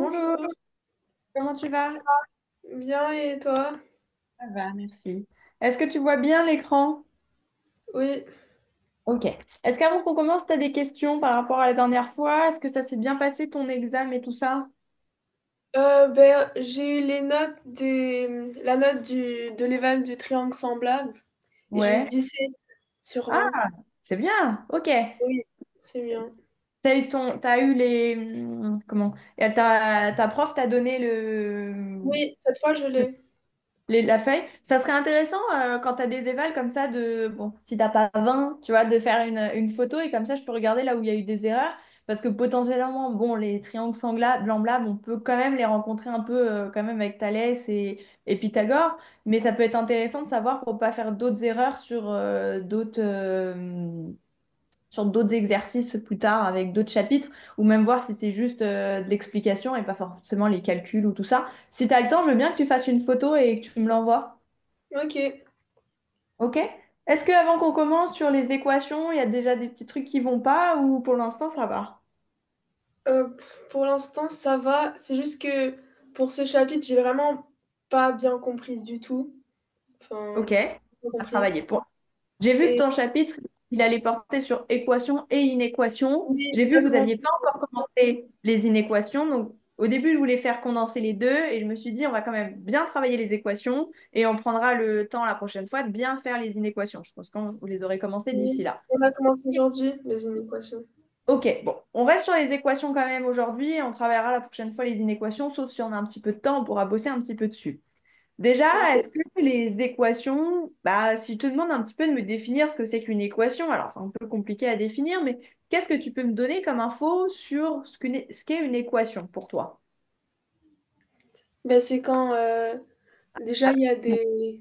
Bonjour, Bonjour, comment tu vas? bien et toi? Ça va, merci. Est-ce que tu vois bien l'écran? Oui, Ok. Est-ce qu'avant qu'on commence, tu as des questions par rapport à la dernière fois? Est-ce que ça s'est bien passé ton examen et tout ça? j'ai eu la note de l'éval du triangle semblable et j'ai eu Ouais. 17 sur Ah, 20. c'est bien. Ok. Oui, c'est bien. T'as eu les, comment? Et ta prof t'a donné Oui, cette fois je l'ai. la feuille. Ça serait intéressant quand tu as des évals comme ça de, bon, si t'as pas 20 tu vois, de faire une photo et comme ça je peux regarder là où il y a eu des erreurs. Parce que potentiellement, bon, les triangles sanglables, blanc-blanc, on peut quand même les rencontrer un peu quand même avec Thalès et Pythagore. Mais ça peut être intéressant de savoir pour pas faire d'autres erreurs sur d'autres exercices plus tard avec d'autres chapitres, ou même voir si c'est juste de l'explication et pas forcément les calculs ou tout ça. Si tu as le temps, je veux bien que tu fasses une photo et que tu me l'envoies. Ok. Ok? Est-ce que avant qu'on commence sur les équations, il y a déjà des petits trucs qui vont pas ou pour l'instant ça va? Pour l'instant ça va. C'est juste que pour ce chapitre, j'ai vraiment pas bien compris du tout. Enfin, Ok, pas à compris. travailler. J'ai vu que Et ton chapitre, il allait porter sur équations et inéquations. oui, J'ai vu que vous exactement. n'aviez pas encore commencé les inéquations. Donc, au début, je voulais faire condenser les deux et je me suis dit, on va quand même bien travailler les équations et on prendra le temps la prochaine fois de bien faire les inéquations. Je pense que vous les aurez commencées d'ici Oui, là. on a commencé aujourd'hui les inéquations. Ok, bon, on reste sur les équations quand même aujourd'hui et on travaillera la prochaine fois les inéquations, sauf si on a un petit peu de temps, on pourra bosser un petit peu dessus. Déjà, est-ce Ok. que les équations, bah, si je te demande un petit peu de me définir ce que c'est qu'une équation, alors c'est un peu compliqué à définir, mais qu'est-ce que tu peux me donner comme info sur ce qu'est une équation pour toi? Ben, c'est quand déjà il y a des...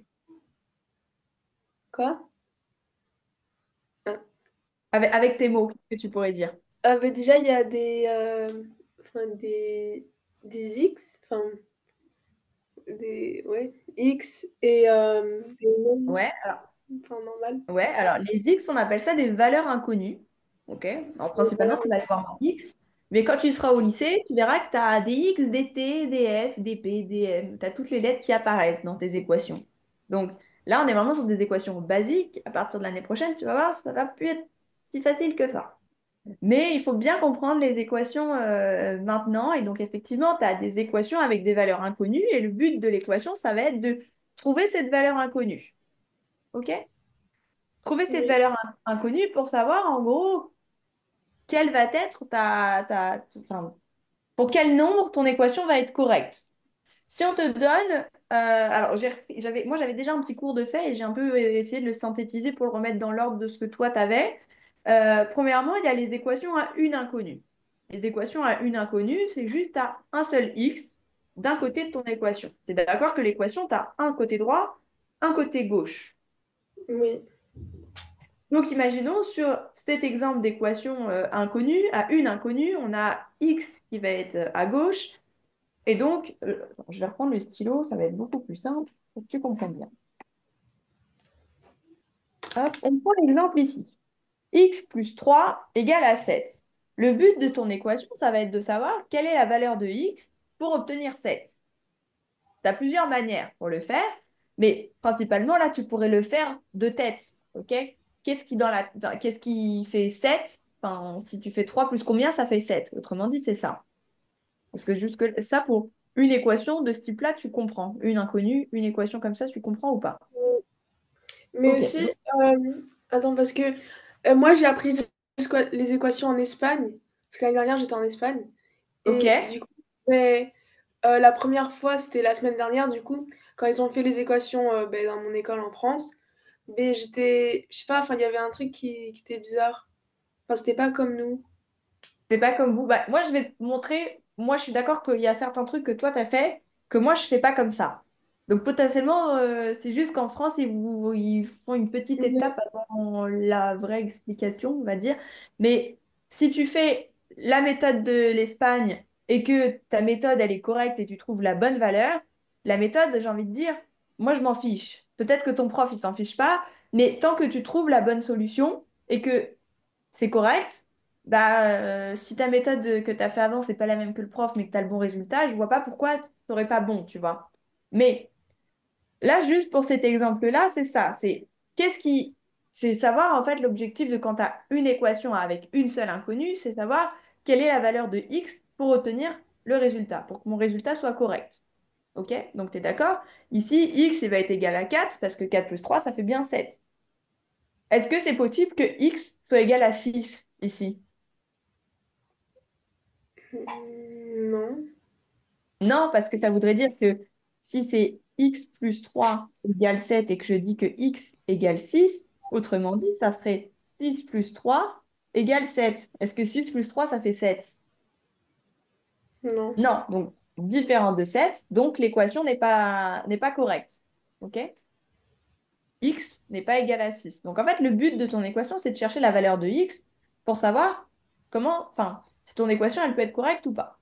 Quoi? Avec tes mots, qu'est-ce que tu pourrais dire? Ben, déjà il y a enfin, des X, enfin des... Ouais, X et des nombres, Ouais, alors, enfin normal. ouais, alors les x, on appelle ça des valeurs inconnues. Ok? Alors, Et principalement, voilà. tu vas aller voir en x, mais quand tu seras au lycée, tu verras que tu as des x, des t, des f, des p, des m. Tu as toutes les lettres qui apparaissent dans tes équations. Donc là, on est vraiment sur des équations basiques. À partir de l'année prochaine, tu vas voir, ça va plus être si facile que ça. Mais il faut bien comprendre les équations maintenant. Et donc, effectivement, tu as des équations avec des valeurs inconnues. Et le but de l'équation, ça va être de trouver cette valeur inconnue. OK? Trouver cette Oui, valeur inconnue pour savoir en gros quelle va être enfin, pour quel nombre ton équation va être correcte. Si on te donne, alors moi j'avais déjà un petit cours de fait et j'ai un peu essayé de le synthétiser pour le remettre dans l'ordre de ce que toi t'avais. Premièrement, il y a les équations à une inconnue. Les équations à une inconnue, c'est juste à un seul x d'un côté de ton équation. Tu es d'accord que l'équation, tu as un côté droit, un côté gauche. oui, Donc, imaginons sur cet exemple d'équation inconnue, à une inconnue, on a x qui va être à gauche. Et donc, attends, je vais reprendre le stylo, ça va être beaucoup plus simple pour que tu comprennes bien. Hop, on prend l'exemple ici. X plus 3 égale à 7. Le but de ton équation, ça va être de savoir quelle est la valeur de x pour obtenir 7. Tu as plusieurs manières pour le faire, mais principalement, là, tu pourrais le faire de tête. OK? Qu'est-ce qui fait 7? Enfin, si tu fais 3 plus combien, ça fait 7. Autrement dit, c'est ça. Parce que jusque ça, pour une équation de ce type-là, tu comprends. Une inconnue, une équation comme ça, tu comprends ou pas? oui. Mais OK. aussi, attends, parce que moi j'ai appris les équations en Espagne, parce que l'année dernière j'étais en Espagne, OK. et du coup, ben, la première fois, c'était la semaine dernière, du coup, quand ils ont fait les équations ben, dans mon école en France, mais je sais pas, enfin, il y avait un truc qui était bizarre. Enfin, c'était pas comme nous. C'est pas comme vous. Bah, moi, je vais te montrer. Moi, je suis d'accord qu'il y a certains trucs que toi, tu as fait que moi, je fais pas comme ça. Donc, potentiellement, c'est juste qu'en France, ils font une petite Oui, étape avant la vraie explication, on va dire. Mais si tu fais la méthode de l'Espagne et que ta méthode, elle est correcte et tu trouves la bonne valeur, la méthode, j'ai envie de dire, moi, je m'en fiche. Peut-être que ton prof, il s'en fiche pas, mais tant que tu trouves la bonne solution et que c'est correct, si ta méthode que tu as fait avant, c'est pas la même que le prof, mais que tu as le bon résultat, je vois pas pourquoi tu n'aurais pas bon, tu vois. Mais là, juste pour cet exemple-là, c'est ça. Qu'est-ce qui... C'est savoir, en fait, l'objectif de quand tu as une équation avec une seule inconnue, c'est savoir quelle est la valeur de x pour obtenir le résultat, pour que mon résultat soit correct. OK? Donc, tu es d'accord? Ici, x il va être égal à 4 parce que 4 plus 3 ça fait bien 7. Est-ce que c'est possible que x soit égal à 6 ici? Non. Non, parce que ça voudrait dire que si c'est x plus 3 égale 7 et que je dis que x égale 6, autrement dit, ça ferait 6 plus 3 égale 7. Est-ce que 6 plus 3 ça fait 7? Non. Non, donc différent de 7, donc l'équation n'est pas correcte. OK? X n'est pas égal à 6. Donc en fait, le but de ton équation, c'est de chercher la valeur de x pour savoir enfin, si ton équation, elle peut être correcte ou pas.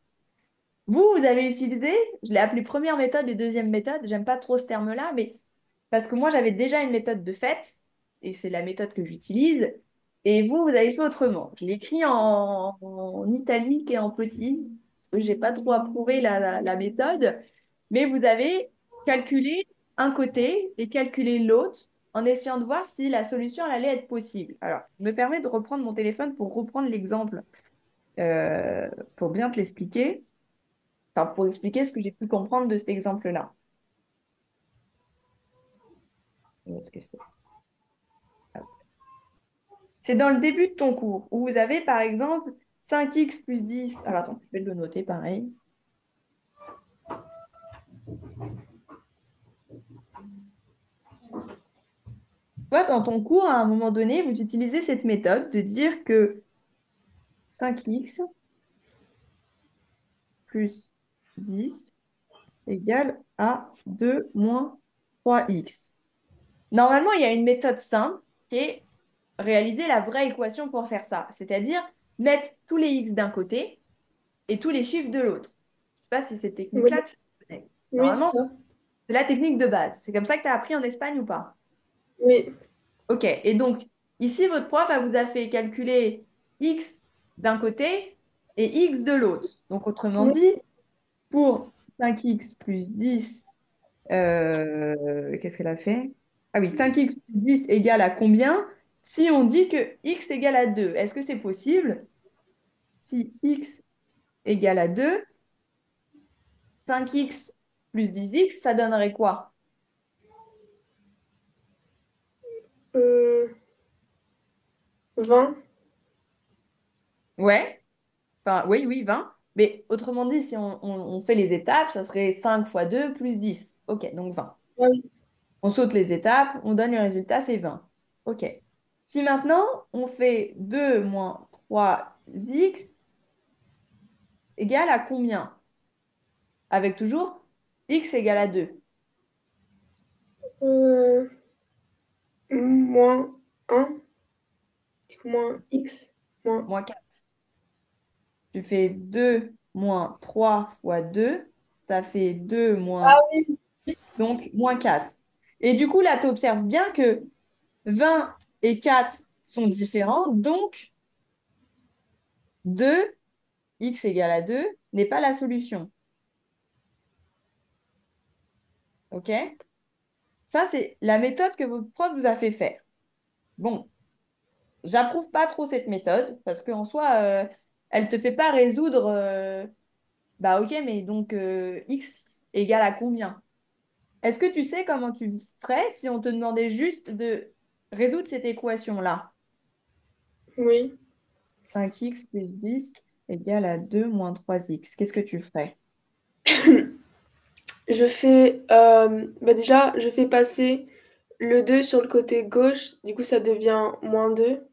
Vous avez utilisé, je l'ai appelé première méthode et deuxième méthode. J'aime pas trop ce terme-là, mais parce que moi, j'avais déjà une méthode de fait, et c'est la méthode que j'utilise. Et vous avez fait autrement. Je l'ai écrit en italique et en petit, parce que j'ai pas trop approuvé la méthode. Mais vous avez calculé un côté et calculé l'autre en essayant de voir si la solution elle allait être possible. Alors, je me permets de reprendre mon téléphone pour reprendre l'exemple, euh, pour bien te l'expliquer. Enfin, pour expliquer ce que j'ai pu comprendre de cet exemple-là. Où est-ce que c'est? C'est dans le début de ton cours, où vous avez par exemple 5x plus 10. Alors attends, je vais le noter pareil. Toi, dans ton cours, à un moment donné, vous utilisez cette méthode de dire que 5x plus 10 égale à 2 moins 3x. Normalement, il y a une méthode simple qui est réaliser la vraie équation pour faire ça, c'est-à-dire mettre tous les x d'un côté et tous les chiffres de l'autre. Je ne sais pas si cette Oui, technique-là, tu la connais. oui, c'est Normalement, ça. c'est la technique de base. C'est comme ça que tu as appris en Espagne ou pas? Oui. OK. Et donc, ici, votre prof, elle vous a fait calculer x d'un côté et x de l'autre. Donc, autrement Oui. dit, pour 5x plus 10, qu'est-ce qu'elle a fait? Ah oui, 5x plus 10 égale à combien? Si on dit que x égale à 2, est-ce que c'est possible? Si x égale à 2, 5x plus 10x, ça donnerait quoi? Euh, 20. Ouais, enfin, oui, oui, 20. Mais autrement dit, si on fait les étapes, ça serait 5 fois 2 plus 10. OK, donc 20. Ah oui. On saute les étapes, on donne le résultat, c'est 20. OK. Si maintenant, on fait 2 moins 3x égale à combien? Avec toujours x égale à 2, Euh, moins un moins x, moins. moins 4. Tu fais 2 moins 3 fois 2, ça fait 2 Ah moins oui. 8, donc moins 4. Et du coup, là, tu observes bien que 20 et 4 sont différents, donc 2 x égale à 2 n'est pas la solution. OK? Ça, c'est la méthode que votre prof vous a fait faire. Bon, j'approuve pas trop cette méthode parce qu'en soi, elle te fait pas résoudre. Bah, OK, mais donc x égale à combien? Est-ce que tu sais comment tu ferais si on te demandait juste de résoudre cette équation-là? Oui. 5x plus 10 égale à 2 moins 3x. Qu'est-ce que tu ferais? Je fais, bah déjà, je fais passer le 2 sur le côté gauche, du coup ça devient -2.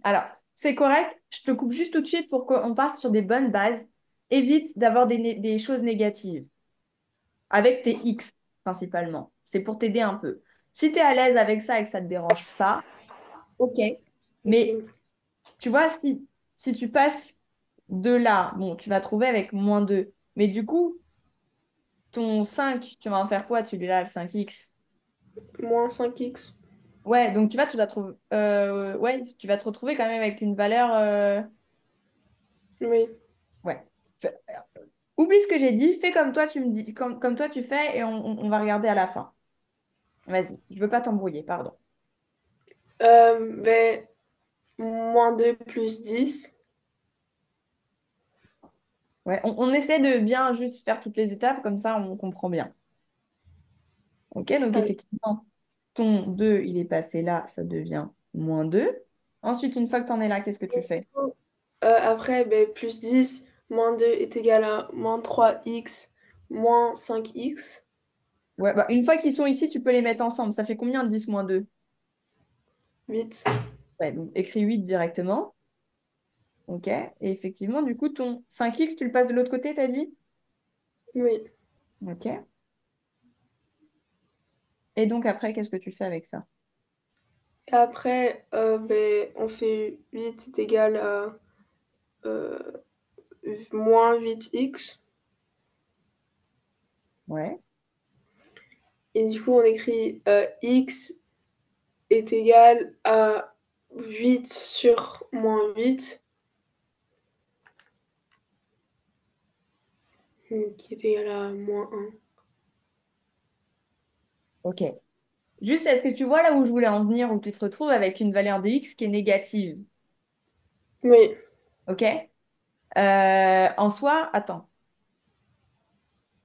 Alors, c'est correct. Je te coupe juste tout de suite pour qu'on parte sur des bonnes bases. Évite d'avoir des choses négatives avec tes X principalement. C'est pour t'aider un peu. Si tu es à l'aise avec ça et que ça ne te dérange pas, ok. Mais OK. tu vois, si tu passes de là, bon, tu vas trouver avec -2. Mais du coup, ton 5, tu vas en faire quoi, celui-là, le 5x? -5x. Ouais, donc ouais, tu vas te retrouver quand même avec une valeur. Oui. Ouais. Oublie ce que j'ai dit, fais comme toi, tu me dis, comme toi tu fais et on va regarder à la fin. Vas-y, je veux pas t'embrouiller, pardon. Ben, -2 plus 10. Ouais, on essaie de bien juste faire toutes les étapes, comme ça on comprend bien. Ok, donc Ah, effectivement, ton 2 il est passé là, ça devient -2. Ensuite, une fois que tu en es là, qu'est-ce que tu fais? après, ben, plus 10 -2 est égal à -3x moins 5x. Ouais, bah, une fois qu'ils sont ici, tu peux les mettre ensemble. Ça fait combien de 10 moins 2? 8. Ouais, donc écris 8 directement. Ok, et effectivement, du coup, ton 5x, tu le passes de l'autre côté, t'as dit? Oui. Ok. Et donc après, qu'est-ce que tu fais avec ça? Et après, ben, on fait 8 est égal à euh, -8x. Ouais. Et du coup, on écrit x est égal à 8 sur -8, qui est égal à -1. Ok. Juste, est-ce que tu vois là où je voulais en venir, où tu te retrouves avec une valeur de x qui est négative? Oui, Ok? En soi, attends.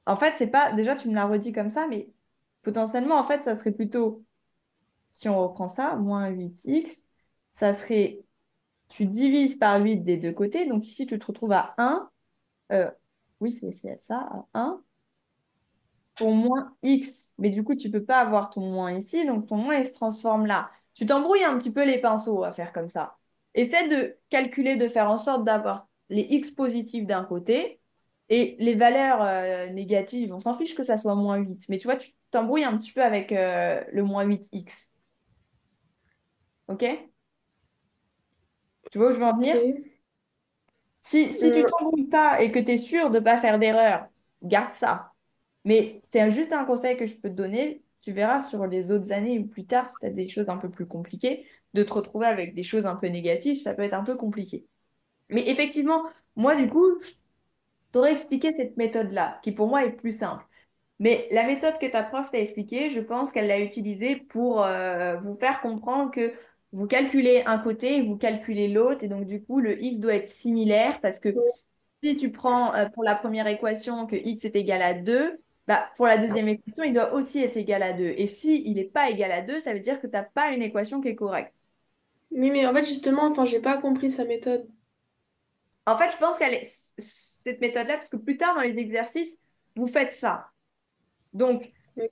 En fait, c'est pas. Déjà, tu me l'as redit comme ça, mais potentiellement, en fait, ça serait plutôt, si on reprend ça, -8x, ça serait. Tu divises par 8 des deux côtés. Donc ici, tu te retrouves à 1. Oui, c'est ça, à 1. Ton moins x. Mais du coup, tu peux pas avoir ton moins ici, donc ton moins, il se transforme là. Tu t'embrouilles un petit peu les pinceaux à faire comme ça. Essaie de calculer, de faire en sorte d'avoir les x positifs d'un côté et les valeurs négatives. On s'en fiche que ça soit -8. Mais tu vois, tu t'embrouilles un petit peu avec le -8x. OK? Tu vois où je veux en venir? ok. Si tu t'embrouilles pas et que tu es sûr de ne pas faire d'erreur, garde ça. Mais c'est juste un conseil que je peux te donner. Tu verras sur les autres années ou plus tard, si tu as des choses un peu plus compliquées, de te retrouver avec des choses un peu négatives, ça peut être un peu compliqué. Mais effectivement, moi, du coup, je t'aurais expliqué cette méthode-là, qui pour moi est plus simple. Mais la méthode que ta prof t'a expliquée, je pense qu'elle l'a utilisée pour vous faire comprendre que vous calculez un côté, vous calculez l'autre, et donc du coup, le x doit être similaire parce que si tu prends pour la première équation que x est égal à 2, bah, pour la deuxième équation, il doit aussi être égal à 2. Et si il n'est pas égal à 2, ça veut dire que tu n'as pas une équation qui est correcte. Oui, mais en fait, justement, enfin, j'ai pas compris sa méthode. En fait, je pense qu'elle est cette méthode-là, parce que plus tard dans les exercices, vous faites ça. Donc, Oui,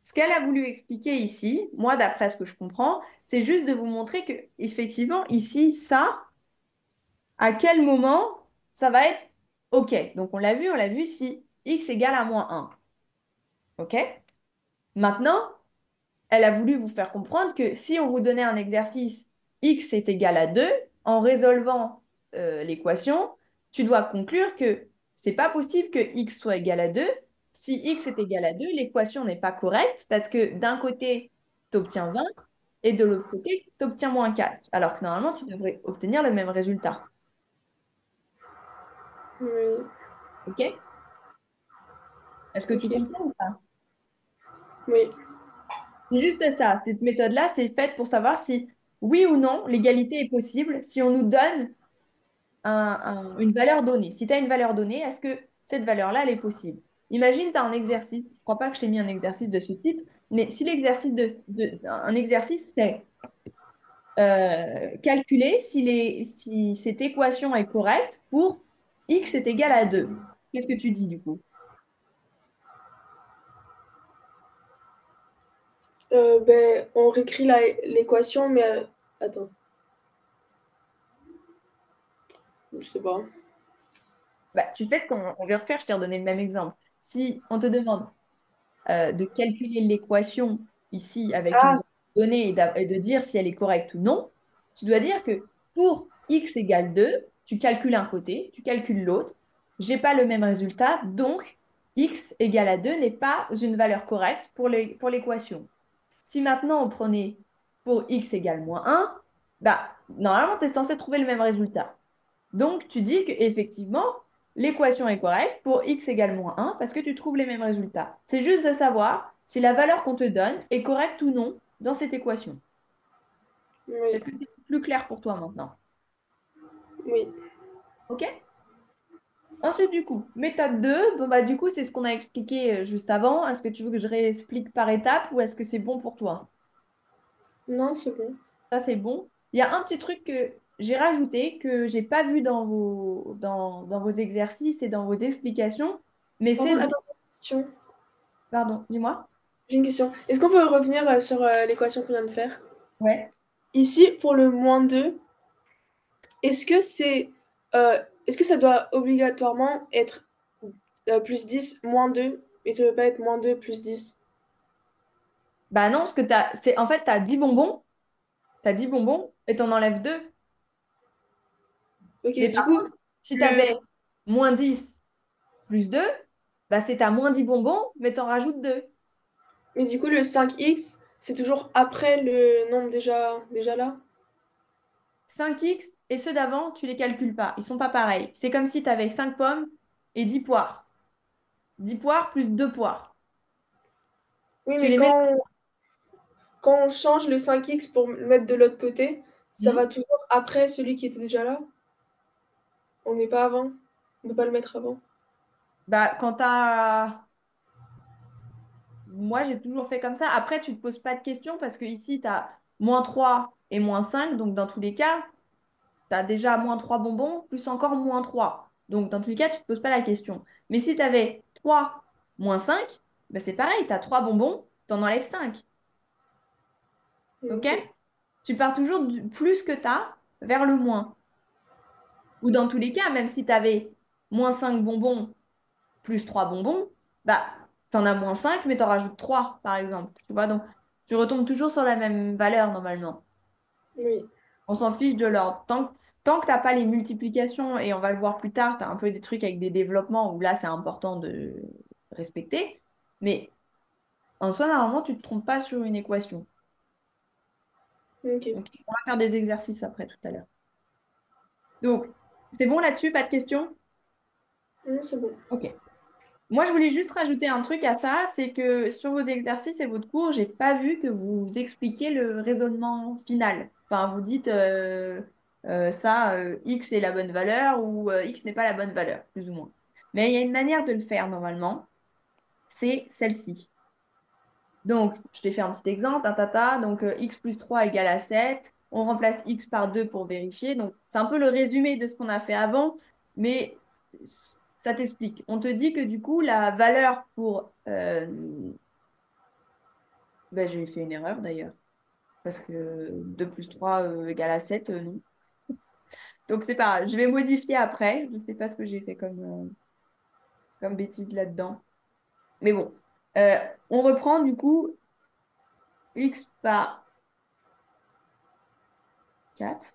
ce qu'elle a voulu expliquer ici, moi, d'après ce que je comprends, c'est juste de vous montrer que, effectivement, ici, ça, à quel moment ça va être OK. Donc, on l'a vu si x égale à -1. OK? Maintenant, elle a voulu vous faire comprendre que si on vous donnait un exercice x est égal à 2, en résolvant l'équation, tu dois conclure que c'est pas possible que x soit égal à 2. Si x est égal à 2, l'équation n'est pas correcte parce que d'un côté, tu obtiens 20 et de l'autre côté, tu obtiens -4. Alors que normalement, tu devrais obtenir le même résultat. oui, OK? Est-ce que tu ok, comprends ou pas? oui, C'est juste ça. Cette méthode-là, c'est faite pour savoir si, oui ou non, l'égalité est possible si on nous donne une valeur donnée. Si tu as une valeur donnée, est-ce que cette valeur-là, elle est possible? Imagine, tu as un exercice. Je ne crois pas que je t'ai mis un exercice de ce type, mais si l'exercice un exercice, c'est calculer si cette équation est correcte pour x est égal à 2. Qu'est-ce que tu dis du coup? ben, on réécrit l'équation, mais attends, je sais pas. Bah, tu fais ce qu'on vient de faire, je t'ai redonné le même exemple. Si on te demande de calculer l'équation ici avec une Ah, valeur donnée et de dire si elle est correcte ou non, tu dois dire que pour x égale 2, tu calcules un côté, tu calcules l'autre. J'ai pas le même résultat, donc x égale à 2 n'est pas une valeur correcte pour pour l'équation. Si maintenant on prenait pour x égale moins un, bah, normalement, tu es censé trouver le même résultat. Donc, tu dis qu'effectivement, l'équation est correcte pour x égale moins un parce que tu trouves les mêmes résultats. C'est juste de savoir si la valeur qu'on te donne est correcte ou non dans cette équation. Oui, Est-ce que c'est plus clair pour toi maintenant? oui. OK? Ensuite, du coup, méthode 2, bon, bah, du coup, c'est ce qu'on a expliqué juste avant. Est-ce que tu veux que je réexplique par étapes ou est-ce que c'est bon pour toi? Non, c'est bon. Ça, c'est bon. Il y a un petit truc que j'ai rajouté que j'ai pas vu dans vos exercices et dans vos explications, mais Par c'est contre, de... attends, question. Pardon, dis-moi. J'ai une question. Est-ce qu'on peut revenir sur l'équation qu'on vient de faire? Ouais. Ici, pour le moins 2, est-ce que c'est, est-ce que ça doit obligatoirement être plus 10 moins 2 et ça ne peut pas être moins 2 plus 10? Bah non, parce que en fait, t'as 10 bonbons et t'en enlèves 2. Ok, Mais du par coup, contre, si le... t'avais moins 10 plus 2, bah c'est t'as moins 10 bonbons, mais t'en rajoutes 2. Mais du coup, le 5x, c'est toujours après le nombre déjà là? 5x et ceux d'avant, tu les calcules pas. Ils sont pas pareils. C'est comme si tu avais 5 pommes et 10 poires. 10 poires plus 2 poires. Oui, Tu mais les mets quand on change le 5x pour le mettre de l'autre côté, ça Hmm. va toujours après celui qui était déjà là? On ne met pas avant? On ne peut pas le mettre avant? Bah, quand t'as... Moi, j'ai toujours fait comme ça. Après, tu te poses pas de questions parce que ici, tu as moins 3 et moins 5. Donc, dans tous les cas, tu as déjà moins 3 bonbons, plus encore moins 3. Donc, dans tous les cas, tu ne te poses pas la question. Mais si tu avais 3 moins 5, ben c'est pareil, tu as 3 bonbons, tu en enlèves 5. OK? Ok. Tu pars toujours du plus que tu as vers le moins. Ou dans tous les cas, même si tu avais moins 5 bonbons plus 3 bonbons, bah, tu en as moins 5 mais tu en rajoutes 3 par exemple. Tu vois, donc tu retombes toujours sur la même valeur normalement. Oui. On s'en fiche de l'ordre. Tant que tu n'as pas les multiplications, et on va le voir plus tard, tu as un peu des trucs avec des développements où là, c'est important de respecter. Mais en soi, normalement, tu ne te trompes pas sur une équation. Ok. Donc, on va faire des exercices après tout à l'heure. Donc, c'est bon là-dessus, pas de questions? Non, c'est bon. Ok. Moi, je voulais juste rajouter un truc à ça, c'est que sur vos exercices et votre cours, j'ai pas vu que vous expliquiez le raisonnement final. Enfin, vous dites ça, X est la bonne valeur ou X n'est pas la bonne valeur, plus ou moins. Mais il y a une manière de le faire normalement, c'est celle-ci. Donc, je t'ai fait un petit exemple, un tata, donc X plus 3 égale à 7. On remplace X par 2 pour vérifier. Donc, c'est un peu le résumé de ce qu'on a fait avant, mais ça t'explique. On te dit que du coup, la valeur pour... ben, j'ai fait une erreur d'ailleurs, parce que 2 plus 3 égale à 7, non. Donc, c'est pas grave. Je vais modifier après. Je ne sais pas ce que j'ai fait comme bêtise là-dedans. Mais bon, Euh, on reprend du coup X par 4.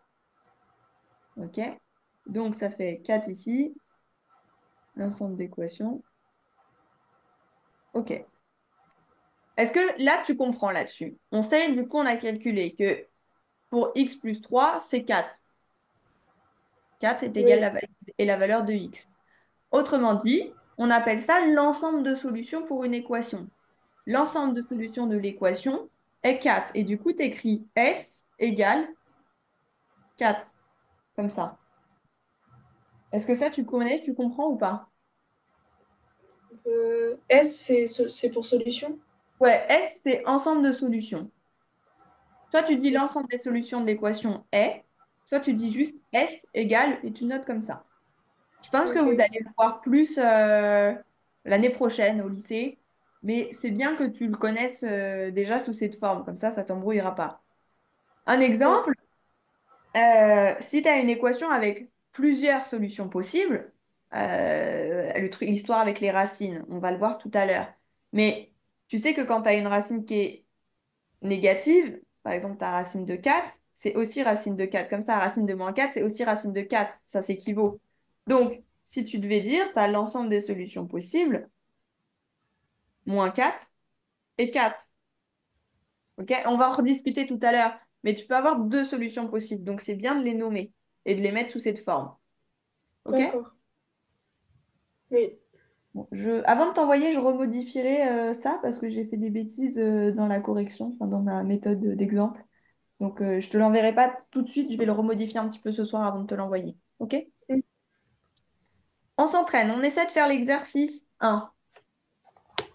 OK? Donc, ça fait 4 ici, l'ensemble d'équations. OK. Est-ce que là, tu comprends là-dessus? On sait, du coup, on a calculé que pour x plus 3, c'est 4. 4 est égal Oui. à la valeur de x. Autrement dit, on appelle ça l'ensemble de solutions pour une équation. L'ensemble de solutions de l'équation est 4. Et du coup, tu écris S égale 4, comme ça. Est-ce que ça, tu connais, tu comprends ou pas? S, c'est pour solution? Ouais, S, c'est ensemble de solutions. Soit tu dis l'ensemble des solutions de l'équation est, soit tu dis juste S égale et tu notes comme ça. Je pense que vous Ok. allez le voir plus l'année prochaine au lycée, mais c'est bien que tu le connaisses déjà sous cette forme, comme ça t'embrouillera pas. Un Ouais. exemple, si tu as une équation avec plusieurs solutions possibles, l'histoire avec les racines, on va le voir tout à l'heure, mais tu sais que quand tu as une racine qui est négative, par exemple, ta racine de 4, c'est aussi racine de 4. Comme ça, racine de moins 4, c'est aussi racine de 4. Ça s'équivaut. Donc, si tu devais dire, tu as l'ensemble des solutions possibles, moins 4 et 4. Ok? On va en rediscuter tout à l'heure, mais tu peux avoir deux solutions possibles. Donc, c'est bien de les nommer et de les mettre sous cette forme. Ok? D'accord. Oui. Bon, avant de t'envoyer, je remodifierai ça parce que j'ai fait des bêtises dans la correction, enfin, dans ma méthode d'exemple. Donc, je te l'enverrai pas tout de suite, je vais le remodifier un petit peu ce soir avant de te l'envoyer. Ok? Mm. On s'entraîne, on essaie de faire l'exercice 1.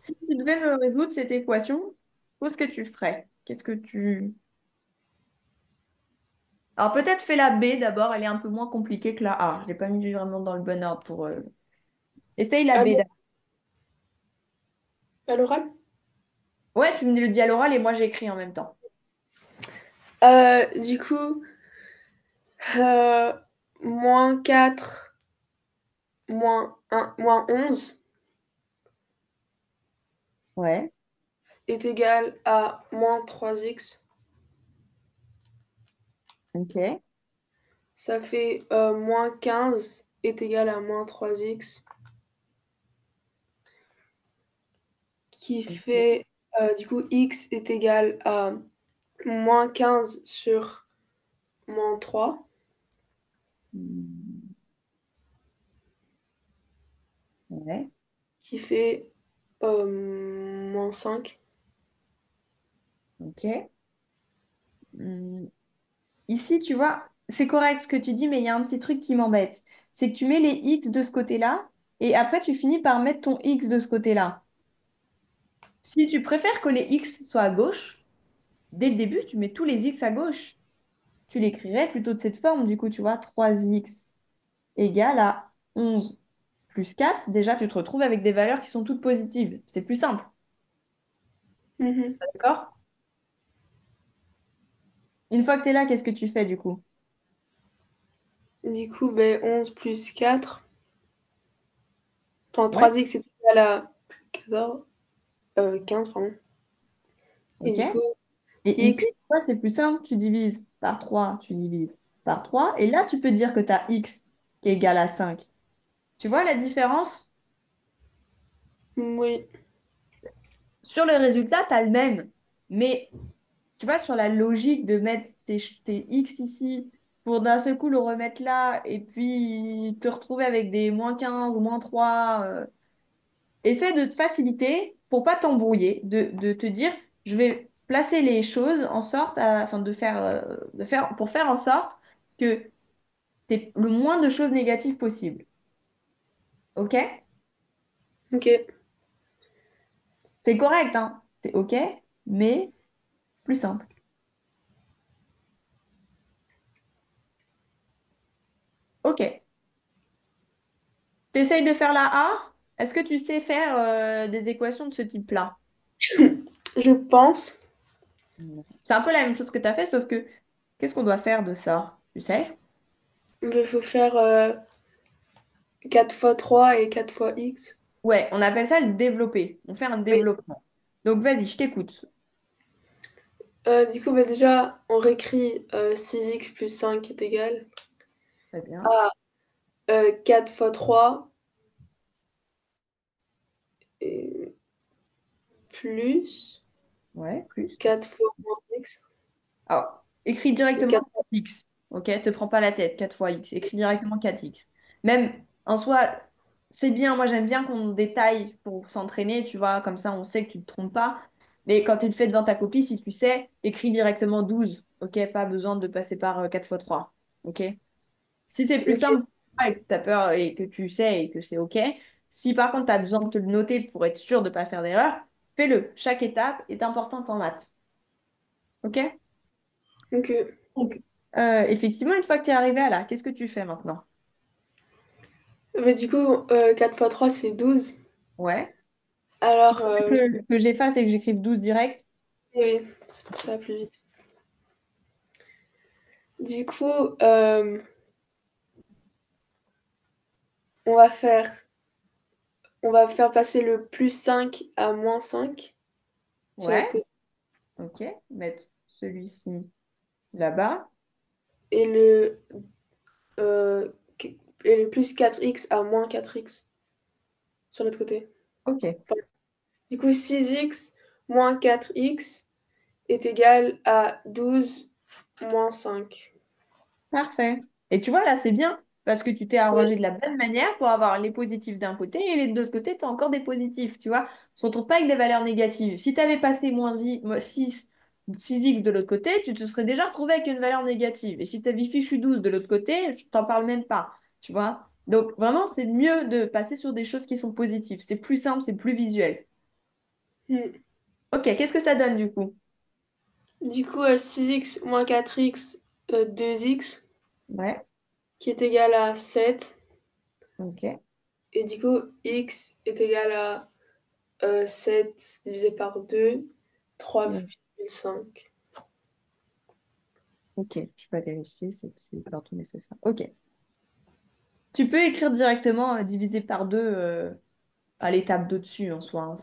Si tu devais me résoudre cette équation, qu'est-ce que tu ferais? Qu'est-ce que tu... Alors peut-être fais la B d'abord, elle est un peu moins compliquée que la A. Je l'ai pas mis vraiment dans le bon ordre pour... Essaye la À B d'abord. l'oral? Ouais, tu me le dis à l'oral et moi j'écris en même temps. Du coup, euh, -4, -1, -11 Ouais, est égal à -3x. ok. Ça fait -15 est égal à -3x, qui Ok. fait, du coup, x est égal à -15 sur -3, Hmm, ouais, qui fait -5. ok. Hmm, ici, tu vois, c'est correct ce que tu dis, mais il y a un petit truc qui m'embête. C'est que tu mets les X de ce côté-là et après tu finis par mettre ton X de ce côté-là. Si tu préfères que les X soient à gauche, dès le début, tu mets tous les X à gauche. Tu l'écrirais plutôt de cette forme, du coup, tu vois, 3x égale à 11 plus 4. Déjà, tu te retrouves avec des valeurs qui sont toutes positives. C'est plus simple, Mhm. d'accord? Une fois que tu es là, qu'est-ce que tu fais du coup? Du coup, ben, 11 plus 4, enfin Ouais, 3x est égal à 14, 15, pardon. Et ok. du coup, Et ici, x, tu vois, c'est plus simple. Tu divises par 3, tu divises par 3. Et là, tu peux dire que tu as x qui est égal à 5. Tu vois la différence? oui. Sur le résultat, tu as le même. Mais tu vois, sur la logique de mettre tes X ici pour d'un seul coup le remettre là et puis te retrouver avec des -15 -3, essaie de te faciliter pour pas t'embrouiller, de te dire, je vais placer les choses en sorte enfin, pour faire en sorte que tu aies le moins de choses négatives possible. OK? Ok, C'est correct, hein? C'est OK, mais plus simple. OK. T'essayes de faire la A? Est-ce que tu sais faire des équations de ce type-là? je pense. Non. C'est un peu la même chose que tu as fait, sauf que qu'est-ce qu'on doit faire de ça? Tu sais? Il faut faire 4 fois 3 et 4 fois x. Ouais, on appelle ça le développer. On fait un Oui. développement. Donc vas-y, je t'écoute. Du coup, bah, déjà, on réécrit 6x plus 5 est égal Très bien. à 4 fois 3 et plus Ouais, plus. 4 fois moins x. Alors, écris Donc directement 4. x. Ok, te prends pas la tête, 4 fois x. Écris directement 4x. Même en soi, c'est bien. Moi, j'aime bien qu'on détaille pour s'entraîner, tu vois. Comme ça, on sait que tu te trompes pas. Mais quand tu le fais devant ta copie, si tu sais, écris directement 12. Ok, pas besoin de passer par 4 fois 3. Ok. Si c'est plus Ok, simple et que tu as peur et que tu sais et que c'est OK. Si par contre tu as besoin de te le noter pour être sûr de ne pas faire d'erreur, fais-le. Chaque étape est importante en maths. OK? ok. Donc, effectivement, une fois que tu es arrivé à là, qu'est-ce que tu fais maintenant? Bah, du coup, 4 fois 3 c'est 12. Ouais. Tu Alors, veux que j'efface et que j'écrive 12 direct? oui, c'est pour ça plus vite. Du coup, on va faire, on va faire passer le plus 5 à -5 sur Ouais. l'autre côté. OK. Mettre celui-ci là-bas. Et euh, et le plus 4x à -4x sur l'autre côté. OK. Enfin, du coup, 6x moins 4x est égal à 12 moins 5. Parfait. Et tu vois, là, c'est bien parce que tu t'es Oui. arrangé de la bonne manière pour avoir les positifs d'un côté et les de l'autre côté, tu as encore des positifs. Tu vois, on ne se retrouve pas avec des valeurs négatives. Si tu avais passé moins 6x de l'autre côté, tu te serais déjà retrouvé avec une valeur négative. Et si tu avais fichu 12 de l'autre côté, je t'en parle même pas. Tu vois? Donc, vraiment, c'est mieux de passer sur des choses qui sont positives. C'est plus simple, c'est plus visuel. Hmm. Ok, qu'est-ce que ça donne du coup? Du coup, 6x moins 4x, 2x, Ouais, qui est égal à 7. ok. Et du coup, x est égal à 7 divisé par 2, Ouais. 3,5. Ok, je peux vérifier, c'est pas tout nécessaire. Ok. Tu peux écrire directement divisé par 2 à l'étape d'au-dessus en soi, hein,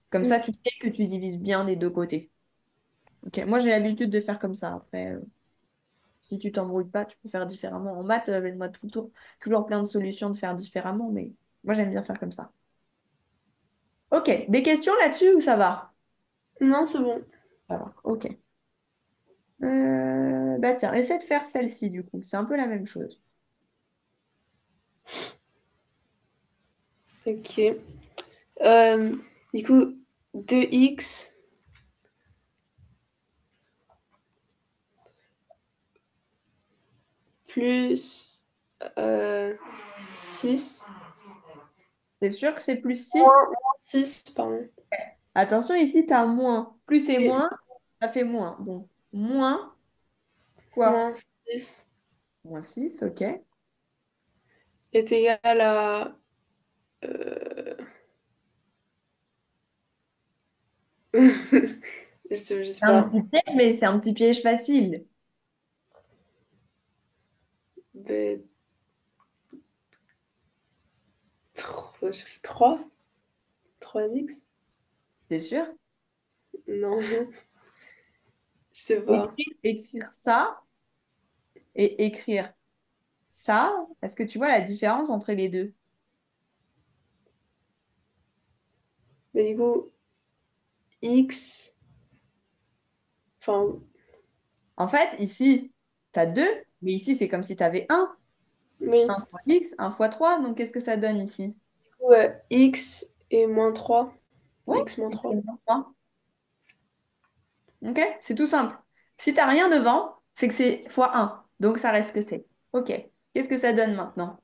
comme ça, Hmm. tu sais que tu divises bien les deux côtés. Ok, moi j'ai l'habitude de faire comme ça. Après, si tu t'embrouilles pas, tu peux faire différemment. En maths, on a toujours plein de solutions de faire différemment, mais moi j'aime bien faire comme ça. Ok, des questions là-dessus ou ça va? Non, c'est bon. Ça va, ok. Bah tiens, essaie de faire celle-ci du coup. C'est un peu la même chose. Ok. Euh, du coup, 2x plus 6. C'est sûr que c'est plus 6. 6, pardon. Attention, ici, tu as moins. Plus et Et moins, ça fait moins. Donc, moins quoi? moins 6 Moins 6, ok. est égal à... euh, je sais C'est un pas. petit piège, mais c'est un petit piège facile. Ben, 3 3x. C'est sûr? Non, je sais pas. Écrire ça et écrire ça, est-ce que tu vois la différence entre les deux? Mais du coup, x... Enfin, En fait, ici, tu as 2, mais ici, c'est comme si tu avais un. oui. 1 fois x, 1 fois 3. Donc, qu'est-ce que ça donne ici? Ouais, x et moins 3. Ouais, X moins x 3. c'est moins 3. Ok, c'est tout simple. Si tu n'as rien devant, c'est que c'est fois un. Donc, ça reste ce que c'est. Ok, qu'est-ce que ça donne maintenant?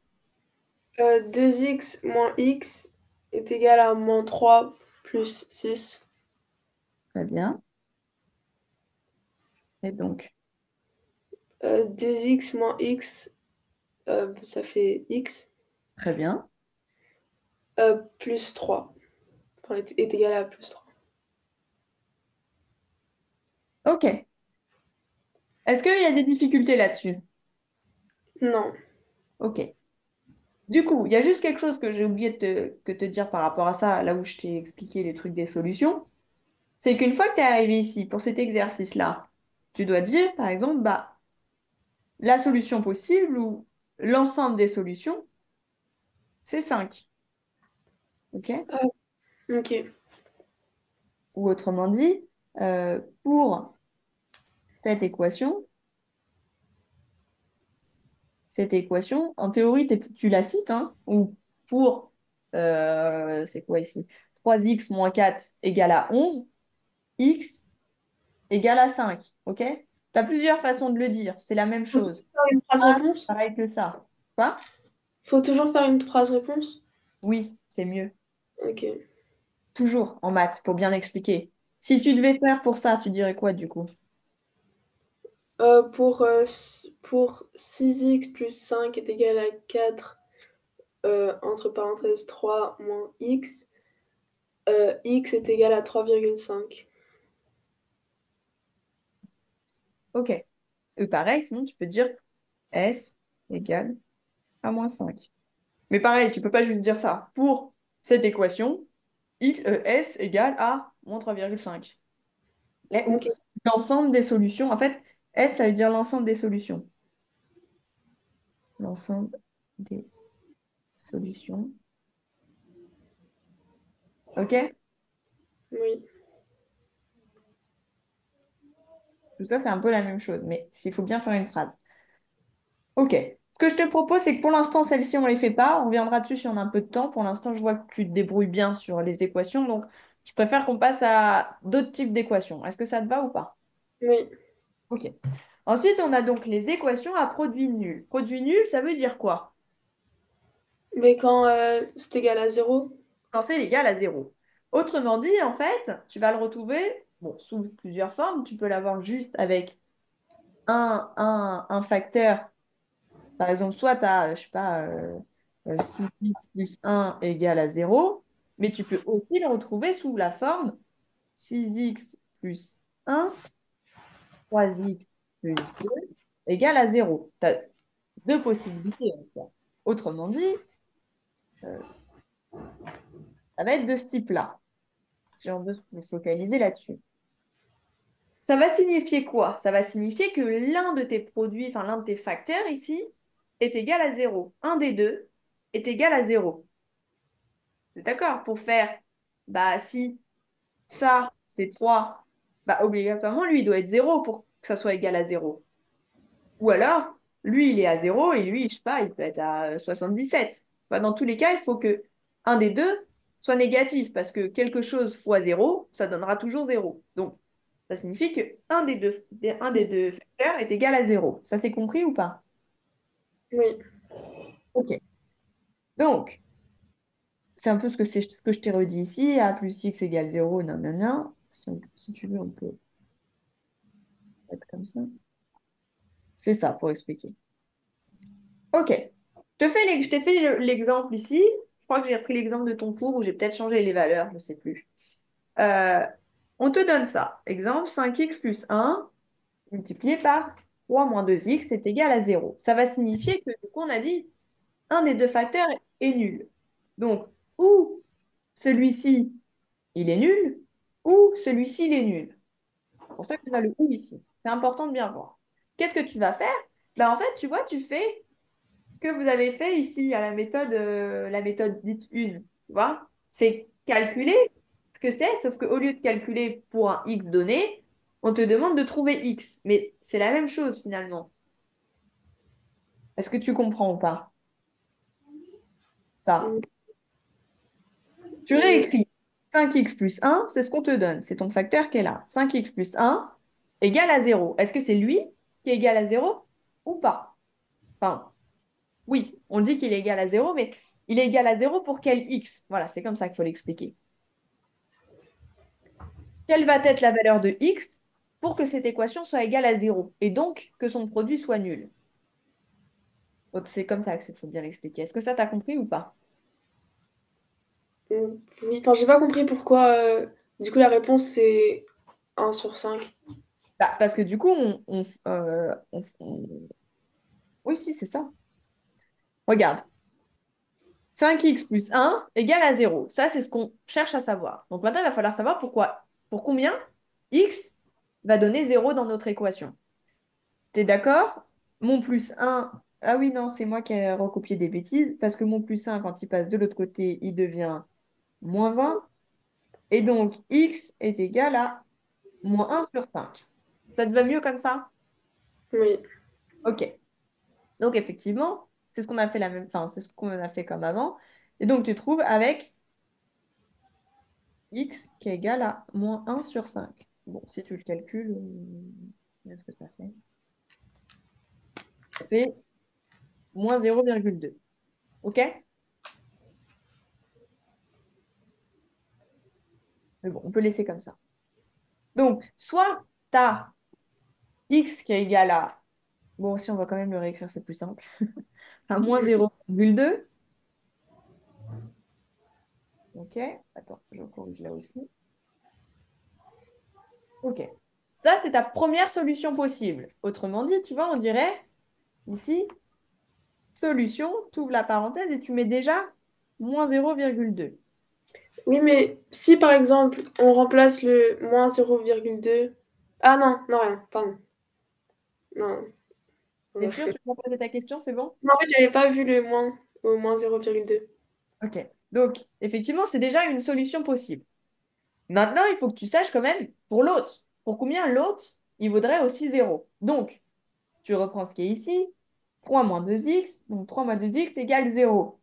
2x moins x est égal à moins 3 plus 6. Très bien. Et donc, 2x moins x, ça fait x, très bien. plus 3. Enfin, est égal à plus 3. Ok. Est-ce qu'il y a des difficultés là-dessus? Non. Ok. Du coup, il y a juste quelque chose que j'ai oublié de te dire par rapport à ça, là où je t'ai expliqué les trucs des solutions. C'est qu'une fois que tu es arrivé ici pour cet exercice-là, tu dois dire, par exemple, bah, la solution possible ou l'ensemble des solutions, c'est 5. Ok? Ah, ok. Ou autrement dit, pour cette équation, en théorie, tu la cites, hein, ou pour, c'est quoi ici? 3x moins 4 égale à 11, x égale à 5. Ok? Tu as plusieurs façons de le dire, c'est la même Faut toujours chose. faire une phrase Pas réponse? pareil que ça. Quoi? Faut toujours faire une phrase réponse? Oui, c'est mieux. Ok. Toujours en maths, pour bien expliquer. Si tu devais faire pour ça, tu dirais quoi du coup? Pour 6x plus 5 est égal à 4, entre parenthèses 3 moins x, x est égal à 3,5. Ok. Pareil, sinon tu peux dire S égale à moins 5. Mais pareil, tu peux pas juste dire ça. Pour cette équation, S égale à moins 3,5. Ou Ok. l'ensemble des solutions. En fait, S, ça veut dire l'ensemble des solutions. L'ensemble des solutions. OK? Oui. Tout ça, c'est un peu la même chose, mais il faut bien faire une phrase. Ok. Ce que je te propose, c'est que pour l'instant, celle-ci, on ne les fait pas. On reviendra dessus si on a un peu de temps. Pour l'instant, je vois que tu te débrouilles bien sur les équations, donc je préfère qu'on passe à d'autres types d'équations. Est-ce que ça te va ou pas? Oui. Ok. Ensuite, on a donc les équations à produit nul. Produit nul, ça veut dire quoi? Mais quand c'est égal à zéro. Quand c'est égal à zéro. Autrement dit, en fait, tu vas le retrouver bon, sous plusieurs formes. Tu peux l'avoir juste avec un facteur. Par exemple, soit tu as, je sais pas, 6x plus 1 égale à zéro, mais tu peux aussi le retrouver sous la forme 6x plus 1, 3x plus 2 égale à zéro. Tu as deux possibilités, en fait. Autrement dit, euh, ça va être de ce type-là, si on veut se focaliser là-dessus. Ça va signifier quoi? Ça va signifier que l'un de tes produits, enfin l'un de tes facteurs ici, est égal à zéro. Un des deux est égal à zéro. D'accord? Pour faire, bah si ça, c'est 3, bah obligatoirement, lui, il doit être zéro pour que ça soit égal à zéro. Ou alors, lui, il est à zéro et lui, je sais pas, il peut être à 77. Bah, dans tous les cas, il faut que un des deux soit négatif parce que quelque chose fois zéro, ça donnera toujours zéro. Donc, ça signifie que un des deux facteurs est égal à zéro. Ça, c'est compris ou pas? Oui. Ok. Donc, c'est un peu ce que je t'ai redit ici. A plus x égale zéro, non, non, non. Si tu veux, on peut être comme ça. C'est ça pour expliquer. Ok. Je t'ai fait l'exemple ici. Je crois que j'ai repris l'exemple de ton cours où j'ai peut-être changé les valeurs, je ne sais plus. Euh, on te donne ça. Exemple, 5x plus 1 multiplié par 3 moins 2x est égal à zéro. Ça va signifier que, du coup, on a dit, un des deux facteurs est nul. Donc, ou celui-ci, il est nul, ou celui-ci, il est nul. C'est pour ça qu'on a le ou ici. C'est important de bien voir. Qu'est-ce que tu vas faire? Ben, en fait, tu vois, tu fais ce que vous avez fait ici à la méthode dite une, tu vois, c'est calculer ce que c'est, sauf qu'au lieu de calculer pour un x donné, on te demande de trouver x. Mais c'est la même chose finalement. Est-ce que tu comprends ou pas? Ça. Mm, Tu réécris 5x plus 1, c'est ce qu'on te donne. C'est ton facteur qui est là. 5x plus 1 égale à zéro. Est-ce que c'est lui qui est égal à zéro ou pas? Enfin, oui, on dit qu'il est égal à zéro, mais il est égal à zéro pour quel x? Voilà, c'est comme ça qu'il faut l'expliquer. Quelle va être la valeur de x pour que cette équation soit égale à zéro et donc que son produit soit nul? Donc, c'est comme ça qu'il faut bien l'expliquer. Est-ce que ça, t'as compris ou pas? oui. Enfin, j'ai pas compris pourquoi. Du coup, la réponse c'est 1/5. Bah, parce que du coup, oui, si, c'est ça. Regarde. 5x plus 1 égale à zéro. Ça, c'est ce qu'on cherche à savoir. Donc maintenant, il va falloir savoir pour combien x va donner zéro dans notre équation. T'es d'accord? Mon plus un. Ah oui, non, c'est moi qui ai recopié des bêtises, parce que mon plus un, quand il passe de l'autre côté, il devient moins un. Et donc, x est égal à -1/5. Ça te va mieux comme ça? Oui. Ok. Donc, effectivement, c'est ce qu'on a fait enfin, c'est ce qu'on a fait comme avant. Et donc, tu trouves avec x qui est égal à -1/5. Bon, si tu le calcules, qu'est-ce que ça fait? Ça fait -0,2. OK? Mais bon, on peut laisser comme ça. Donc, soit tu as x qui est égal à... Bon, si on va quand même le réécrire, c'est plus simple. À -0,2. OK? Attends, je corrige là aussi. OK. Ça, c'est ta première solution possible. Autrement dit, tu vois, on dirait ici, solution, tu ouvres la parenthèse et tu mets déjà -0,2. Oui, mais si par exemple on remplace le -0,2. Ah non, non, rien, pardon. Non, on T'es va sûr, faire. tu peux poser ta question, c'est bon? Non, en fait, j'avais pas vu le moins au -0,2. OK. Donc, effectivement, c'est déjà une solution possible. Maintenant, il faut que tu saches quand même pour l'autre. Pour combien l'autre, il vaudrait aussi 0. Donc, tu reprends ce qui est ici. 3 moins 2x, donc 3 moins 2x égale 0.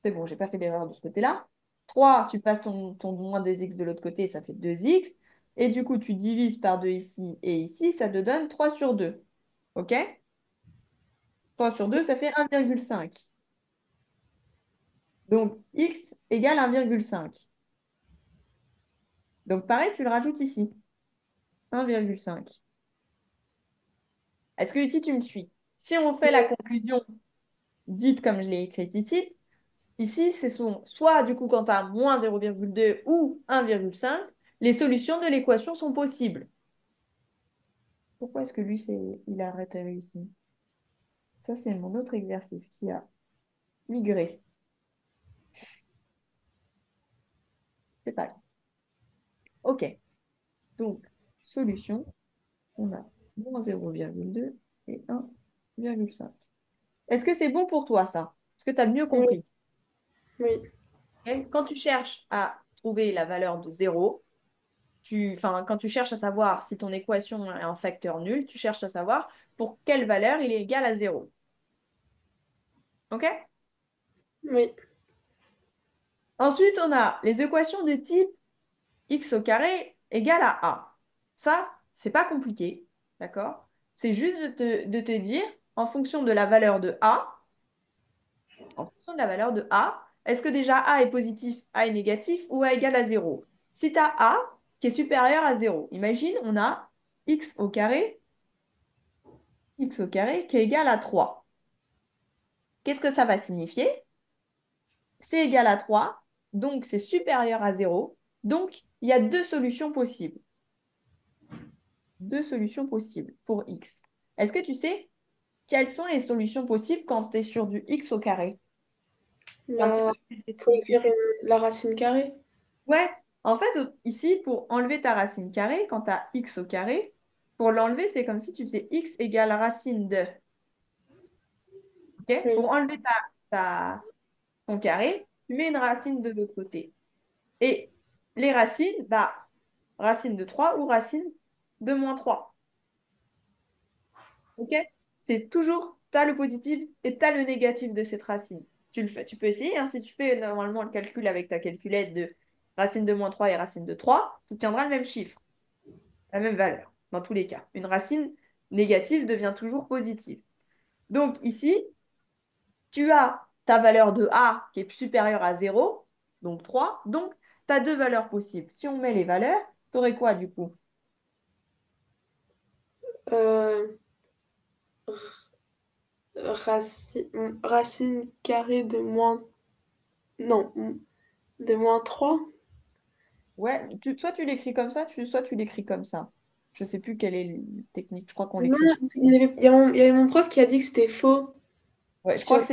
C'est bon, j'ai pas fait d'erreur de ce côté-là. 3, tu passes ton moins 2x de l'autre côté, ça fait 2x. Et du coup, tu divises par 2 ici et ici, ça te donne 3 sur 2. OK? 3 sur 2, ça fait 1,5. Donc, x égale 1,5. Donc, pareil, tu le rajoutes ici. 1,5. Est-ce que ici, tu me suis? Si on fait la conclusion dite comme je l'ai écrite ici, c'est soit du coup quand tu as moins 0,2 ou 1,5, les solutions de l'équation sont possibles. Pourquoi est-ce que lui, il a arrêté ici? Ça, c'est mon autre exercice qui a migré. C'est pas grave. OK. Donc, solution, on a moins 0,2 et 1,5. Est-ce que c'est bon pour toi, ça? Est-ce que tu as mieux Oui, compris? oui, Ok. Quand tu cherches à trouver la valeur de 0, quand tu cherches à savoir si ton équation est un facteur nul, tu cherches à savoir pour quelle valeur il est égal à 0. OK? oui. Ensuite, on a les équations de type x au carré égale à a. Ça, c'est pas compliqué, d'accord? C'est juste de te dire, en fonction de la valeur de a, en fonction de la valeur de a, est-ce que déjà a est positif, a est négatif ou a égale à 0? Si tu as a qui est supérieur à 0, imagine, on a x au carré qui est égal à 3. Qu'est-ce que ça va signifier? C'est égal à 3, donc c'est supérieur à 0. Donc, il y a deux solutions possibles. Deux solutions possibles pour x. Est-ce que tu sais quelles sont les solutions possibles quand tu es sur du x au carré? C'est un petit Bah, peu faut expliquer. écrire la racine carrée. Ouais, en fait, ici, pour enlever ta racine carrée, quand tu as x au carré, pour l'enlever, c'est comme si tu faisais x égale racine de. Ok. Oui, Pour enlever ton carré, tu mets une racine de l'autre côté. Et les racines, bah, racine de 3 ou racine de -3. OK? C'est toujours, tu as le positif et tu as le négatif de cette racine. Tu le fais, tu peux essayer, hein. Si tu fais normalement le calcul avec ta calculette de racine de -3 et racine de 3, tu obtiendras le même chiffre, la même valeur, dans tous les cas. Une racine négative devient toujours positive. Donc ici, tu as ta valeur de A qui est supérieure à 0, donc 3. Donc, tu as deux valeurs possibles. Si on met les valeurs, tu aurais quoi du coup? euh, racine carrée de moins... Non, de -3. Ouais, soit tu l'écris comme ça, soit tu l'écris comme ça. Je sais plus quelle est la technique. Je crois qu'on Non, l'écrit. il y avait mon prof qui a dit que c'était faux. Ouais, je Si crois on- que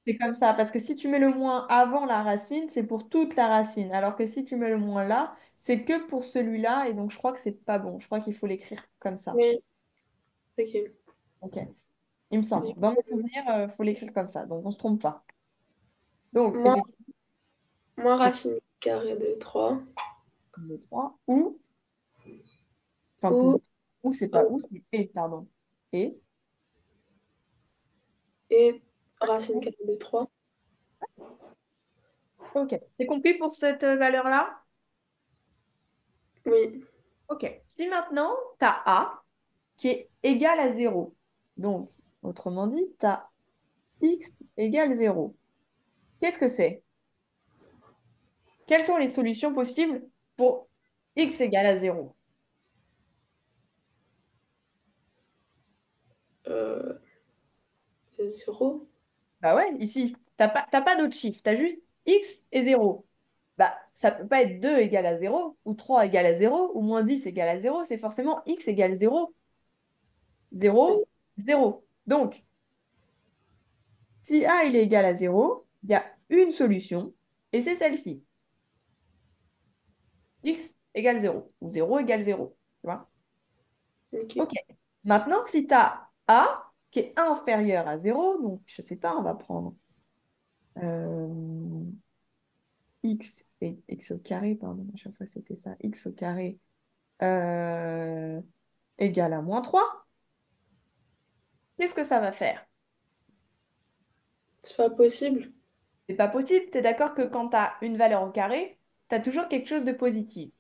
c'est comme ça. Parce que si tu mets le moins avant la racine, c'est pour toute la racine. Alors que si tu mets le moins là, c'est que pour celui-là. Et donc, je crois que c'est pas bon. Je crois qu'il faut l'écrire comme ça. Oui, ok. OK. Il me semble. Du Dans coup, mon souvenir, il faut l'écrire comme ça. Donc, on se trompe pas. Donc, moins, effectivement, moins c'est racine carrée de 3 le 3. Ou, enfin, ou, ou c'est pas euh, ou, c'est et, pardon. Et. et racine carrée de 3. OK. C'est compris pour cette valeur-là? Oui, OK. Si maintenant, tu as A qui est égal à 0. Donc, autrement dit, tu as x égale 0. Qu'est-ce que c'est? Quelles sont les solutions possibles pour x égale à 0? euh, 0. Bah ouais, ici, t'as pas d'autres chiffres, tu as juste x et 0. Bah, ça peut pas être 2 égale à 0, ou 3 égale à 0, ou moins 10 égale à 0, c'est forcément x égale 0. Oui, 0, 0. Donc, si a il est égal à 0, il y a une solution, et c'est celle-ci. X égale 0 ou 0 égale 0. Tu vois? ok. OK. Maintenant, si tu as A qui est inférieur à 0, donc je ne sais pas, on va prendre x au carré, pardon, à chaque fois c'était ça, x au carré euh, égale à -3. Qu'est-ce que ça va faire? C'est pas possible. C'est pas possible. Tu es d'accord que quand tu as une valeur au carré, tu as toujours quelque chose de positif.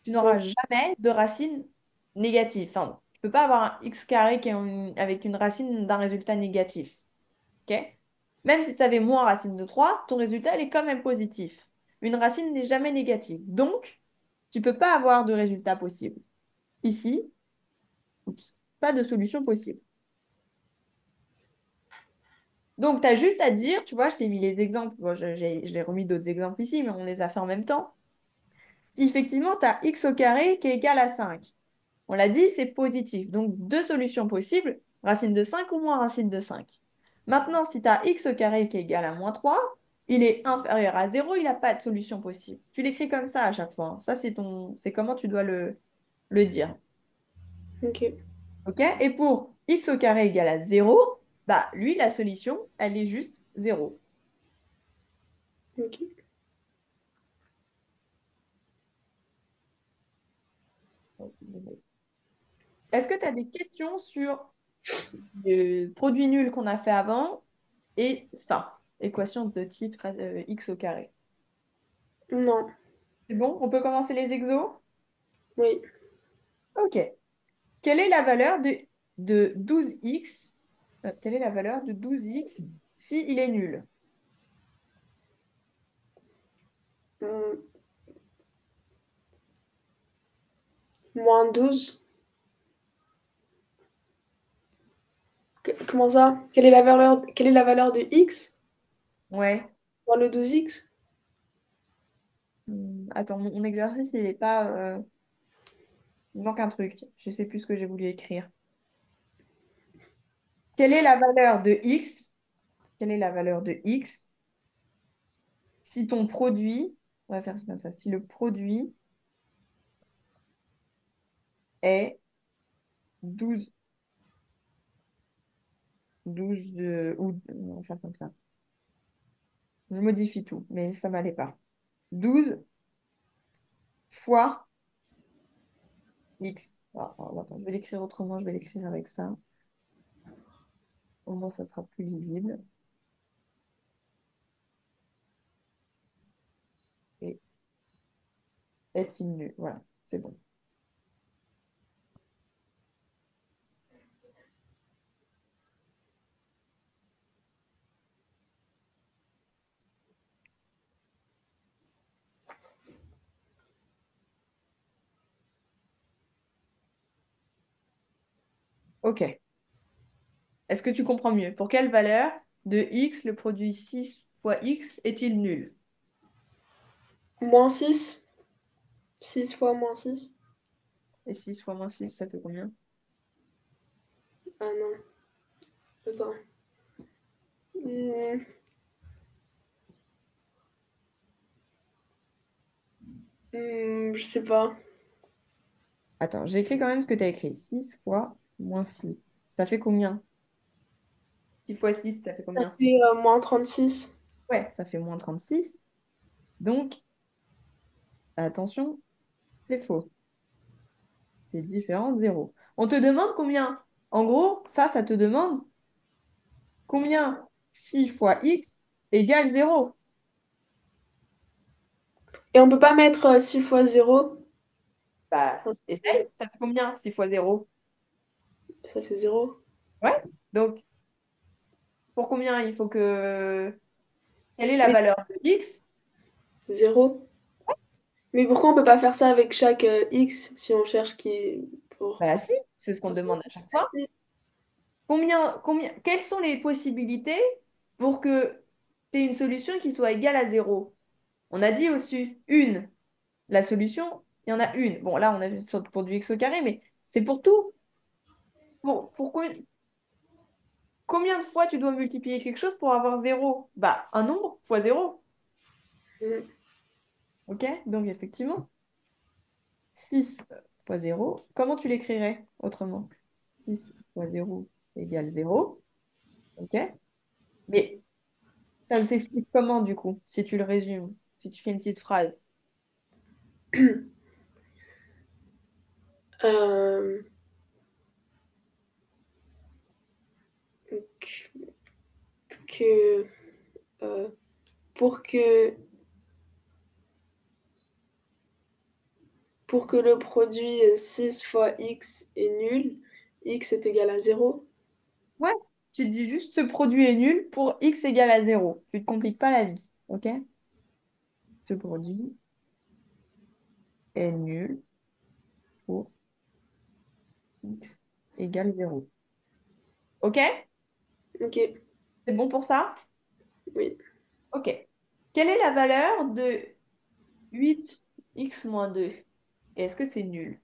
Tu n'auras Oui. jamais de racine négative. Enfin, tu peux pas avoir un x carré avec une racine d'un résultat négatif. Ok. Même si tu avais moins racine de 3, ton résultat il est quand même positif. Une racine n'est jamais négative. Donc, tu peux pas avoir de résultat possible. Ici, oups, pas de solution possible. Donc, tu as juste à dire, tu vois, je t'ai mis les exemples. Bon, je l'ai remis d'autres exemples ici, mais on les a fait en même temps. Si effectivement, tu as x au carré qui est égal à 5. On l'a dit, c'est positif. Donc, deux solutions possibles, racine de 5 ou moins racine de 5. Maintenant, si tu as x au carré qui est égal à -3, il est inférieur à 0, il n'a pas de solution possible. Tu l'écris comme ça à chaque fois, hein. Ça, c'est comment tu dois le dire. Ok. OK? Et pour x au carré égal à 0, bah, lui, la solution, elle est juste 0. Ok. Est-ce que tu as des questions sur le produit nul qu'on a fait avant et ça, équation de type x au carré? Non. C'est bon, on peut commencer les exos? Oui. Ok. Quelle est la valeur de 12x? Quelle est la valeur de 12x si il est nul? Hmm, -12. Comment ça? Quelle est la valeur de x Ouais. dans le 12x? Attends, mon exercice, il est pas... Il manque un truc. Je sais plus ce que j'ai voulu écrire. Quelle est la valeur de x? Quelle est la valeur de x si ton produit... On va faire comme ça. Si le produit est 12 12 ou... On va faire comme ça. Je modifie tout, mais ça m'allait pas. 12 fois x. Attends, je vais l'écrire autrement, je vais l'écrire avec ça. Au moins, ça sera plus visible. Et est-il nul? Voilà, c'est bon. OK. Est-ce que tu comprends mieux? Pour quelle valeur de x le produit 6 fois x est-il nul? -6. 6 fois -6. Et 6 fois -6, ça fait combien? Ah non. Attends. Hmm, je sais pas. Attends, j'écris quand même ce que tu as écrit. 6 fois -6. Ça fait combien? 6 fois 6, ça fait Ça combien? fait -36. Ouais, ça fait -36. Donc, attention, c'est faux. C'est différent de 0. On te demande combien? En gros, ça te demande combien 6 fois x égale 0. Et on peut pas mettre 6 fois 0. Bah, Enfin, essaye, ça fait combien 6 fois 0? ça fait 0. Ouais. Donc, pour combien il faut que... Quelle est la Mais valeur de x? 0. Mais pourquoi on peut pas faire ça avec chaque x si on cherche qui pour... Bah si, c'est ce qu'on demande à chaque fois. Si. Quelles sont les possibilités pour que tu aies une solution qui soit égale à 0? On a dit au-dessus, une. La solution, il y en a une. Bon, là, on a vu pour du x au carré, mais c'est pour tout. Combien de fois tu dois multiplier quelque chose pour avoir 0? Bah, un nombre fois 0. Mm. OK? Donc, effectivement, 6 fois 0. Comment tu l'écrirais autrement? 6 fois 0 égale 0. OK? Mais ça s'explique comment, du coup, si tu le résumes, si tu fais une petite phrase? Euh, que, euh, pour que, pour que le produit 6 fois x est nul, x est égal à 0. Ouais, tu te dis juste ce produit est nul pour x égale à 0. Tu ne te compliques pas la vie, ok? Ce produit est nul pour x égale 0. Ok? Ok, C'est bon pour ça? oui. Ok. Quelle est la valeur de 8x moins 2? Et est-ce que c'est nul?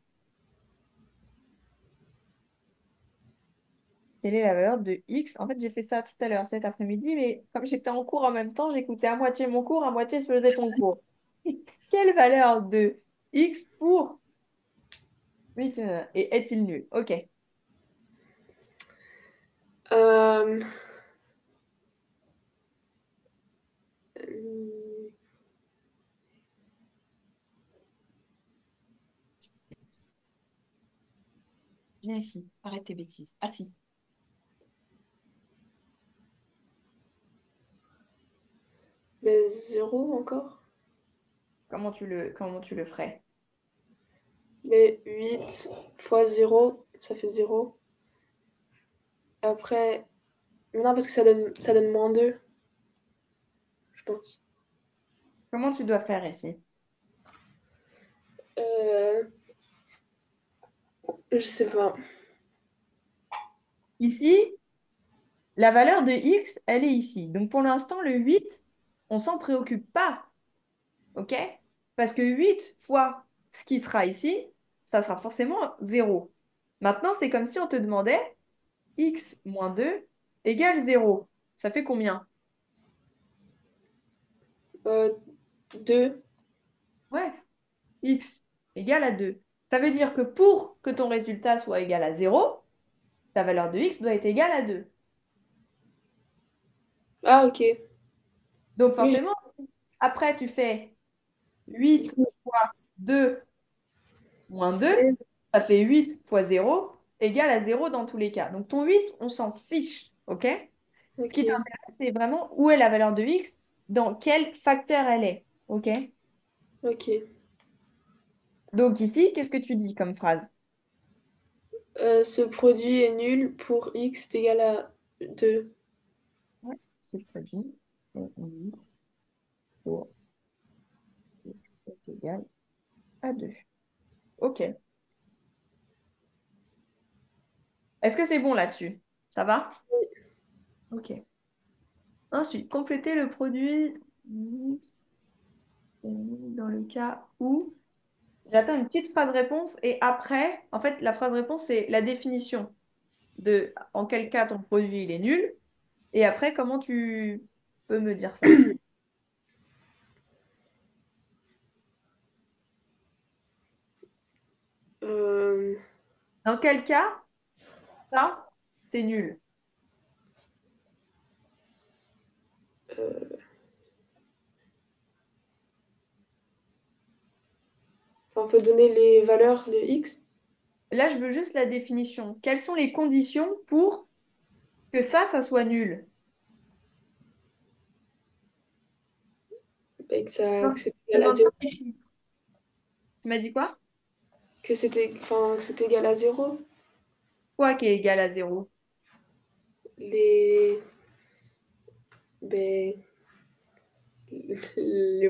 Quelle est la valeur de x? En fait, j'ai fait ça tout à l'heure, cet après-midi, mais comme j'étais en cours en même temps, j'écoutais à moitié mon cours, à moitié je faisais ton cours. Quelle valeur de x pour 8 et est-il nul? Ok. Euh, Viens ici, arrête tes bêtises. Assis. mais 0 encore. Comment tu le ferais? Mais 8 fois 0, ça fait 0. Après, mais non, parce que ça donne moins 2, je pense. Comment tu dois faire ici? Euh, je sais pas. Ici, la valeur de x, elle est ici. Donc pour l'instant, le 8, on s'en préoccupe pas. OK? Parce que 8 fois ce qui sera ici, ça sera forcément 0. Maintenant, c'est comme si on te demandait x moins 2 égale 0. Ça fait combien? Euh, 2, Ouais, x égale à 2. Ça veut dire que pour que ton résultat soit égal à 0, ta valeur de x doit être égale à 2. ah ok. Donc Oui, forcément, si après tu fais du 8 coup, fois 2 moins 2, c'est ça fait 8 fois 0 égale à 0 dans tous les cas. Donc ton 8, on s'en fiche, ok? Ce qui ok, t'intéresse, c'est vraiment où est la valeur de x, dans quel facteur elle est, ok? ok. Donc ici, qu'est-ce que tu dis comme phrase? Ce produit est nul pour x est égal à 2. Ouais, ce produit est nul pour x est égal à 2. Ok. Est-ce que c'est bon là-dessus? Ça va? Ok. Ensuite, compléter le produit dans le cas où j'attends une petite phrase réponse et après, en fait, la phrase réponse, c'est la définition de en quel cas ton produit il est nul et après, comment tu peux me dire ça? Euh, Dans quel cas, ça, c'est nul. euh, on peut donner les valeurs de x. Là, je veux juste la définition. Quelles sont les conditions pour que ça soit nul? Et Non, que c'est je égal à demande pas 0. les chiffres. Tu m'as dit quoi? Que c'est égal à 0. Quoi qui est égal à zéro? Les, ben, le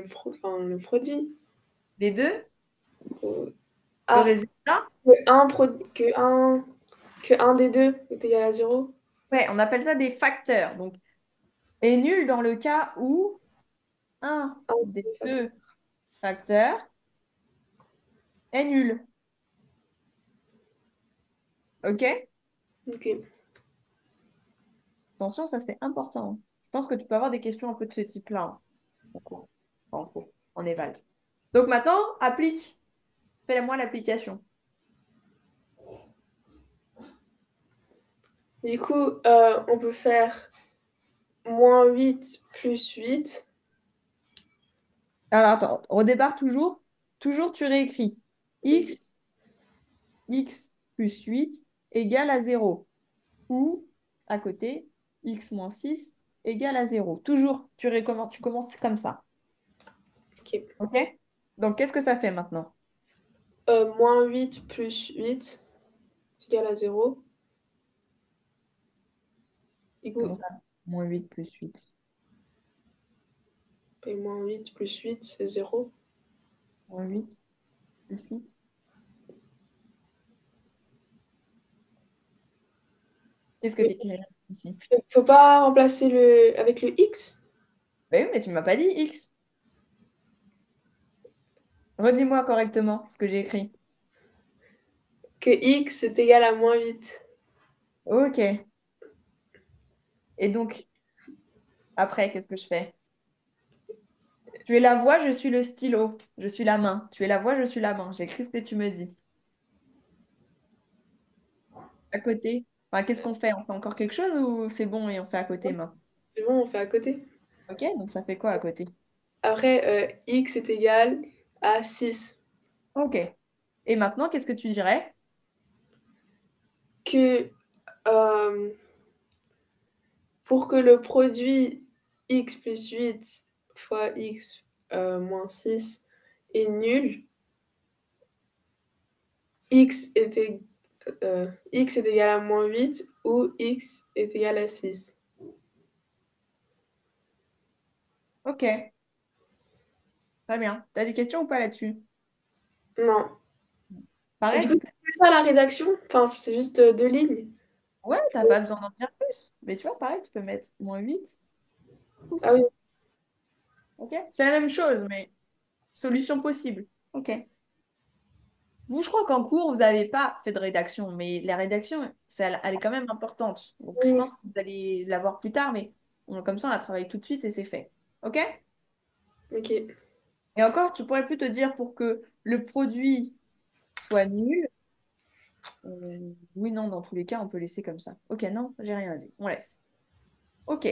produit. Les deux? Euh, Le ah, résultat? que un des deux est égal à 0. Ouais, on appelle ça des facteurs. Donc, est nul dans le cas où un Un des des facteurs. deux facteurs est nul. OK? Ok. Attention, ça c'est important. Je pense que tu peux avoir des questions un peu de ce type-là, hein, en cours, en cours, en éval. Donc maintenant, applique. Fais-moi l'application. Du coup, on peut faire -8 plus 8. Alors attends, au départ toujours tu réécris x x plus 8 égale à 0. Ou, à côté, x moins 6 égale à 0. Toujours, tu commences comme ça. Ok. OK? Donc, qu'est-ce que ça fait maintenant? Moins 8 plus 8 c'est égal à 0. Du Comment coup, ça? Moins 8 plus 8. et moins 8 plus 8 c'est 0. Moins 8 plus 8. Qu'est-ce que tu écris ici? Faut pas remplacer le avec le x? Ben oui, mais tu m'as pas dit x. Redis-moi correctement ce que j'ai écrit. Que x est égal à moins 8. OK. Et donc, après, qu'est-ce que je fais? Tu es la voix, je suis le stylo. Je suis la main. Tu es la voix, je suis la main. J'écris ce que tu me dis. À côté. Enfin, qu'est-ce qu'on fait? On fait encore quelque chose ou c'est bon et on fait à côté maintenant? C'est bon, on fait à côté. OK, donc ça fait quoi à côté? Après, x est égal à 6. OK. Et maintenant, qu'est-ce que tu dirais? Que euh, pour que le produit x plus 8 fois x moins 6 est nul, x est, x est égal à moins 8 ou x est égal à 6. OK, très bien. T'as des questions ou pas là-dessus? Non. Et Pareil, du coup, c'est que ça la rédaction? Enfin, c'est juste 2 lignes. ouais, t'as pas besoin d'en dire plus. Mais tu vois, pareil, tu peux mettre moins 8 ou Ah oui, 6. OK? C'est la même chose, mais solution possible. OK. Vous, je crois qu'en cours, vous n'avez pas fait de rédaction, mais la rédaction, elle est quand même importante. Donc, je oui, pense que vous allez l'avoir plus tard, mais comme ça, on la travaille tout de suite et c'est fait. OK? ok. Et encore, tu pourrais plus te dire pour que le produit soit nul. Oui, non, dans tous les cas, on peut laisser comme ça. OK, non, j'ai rien dit. On laisse. OK.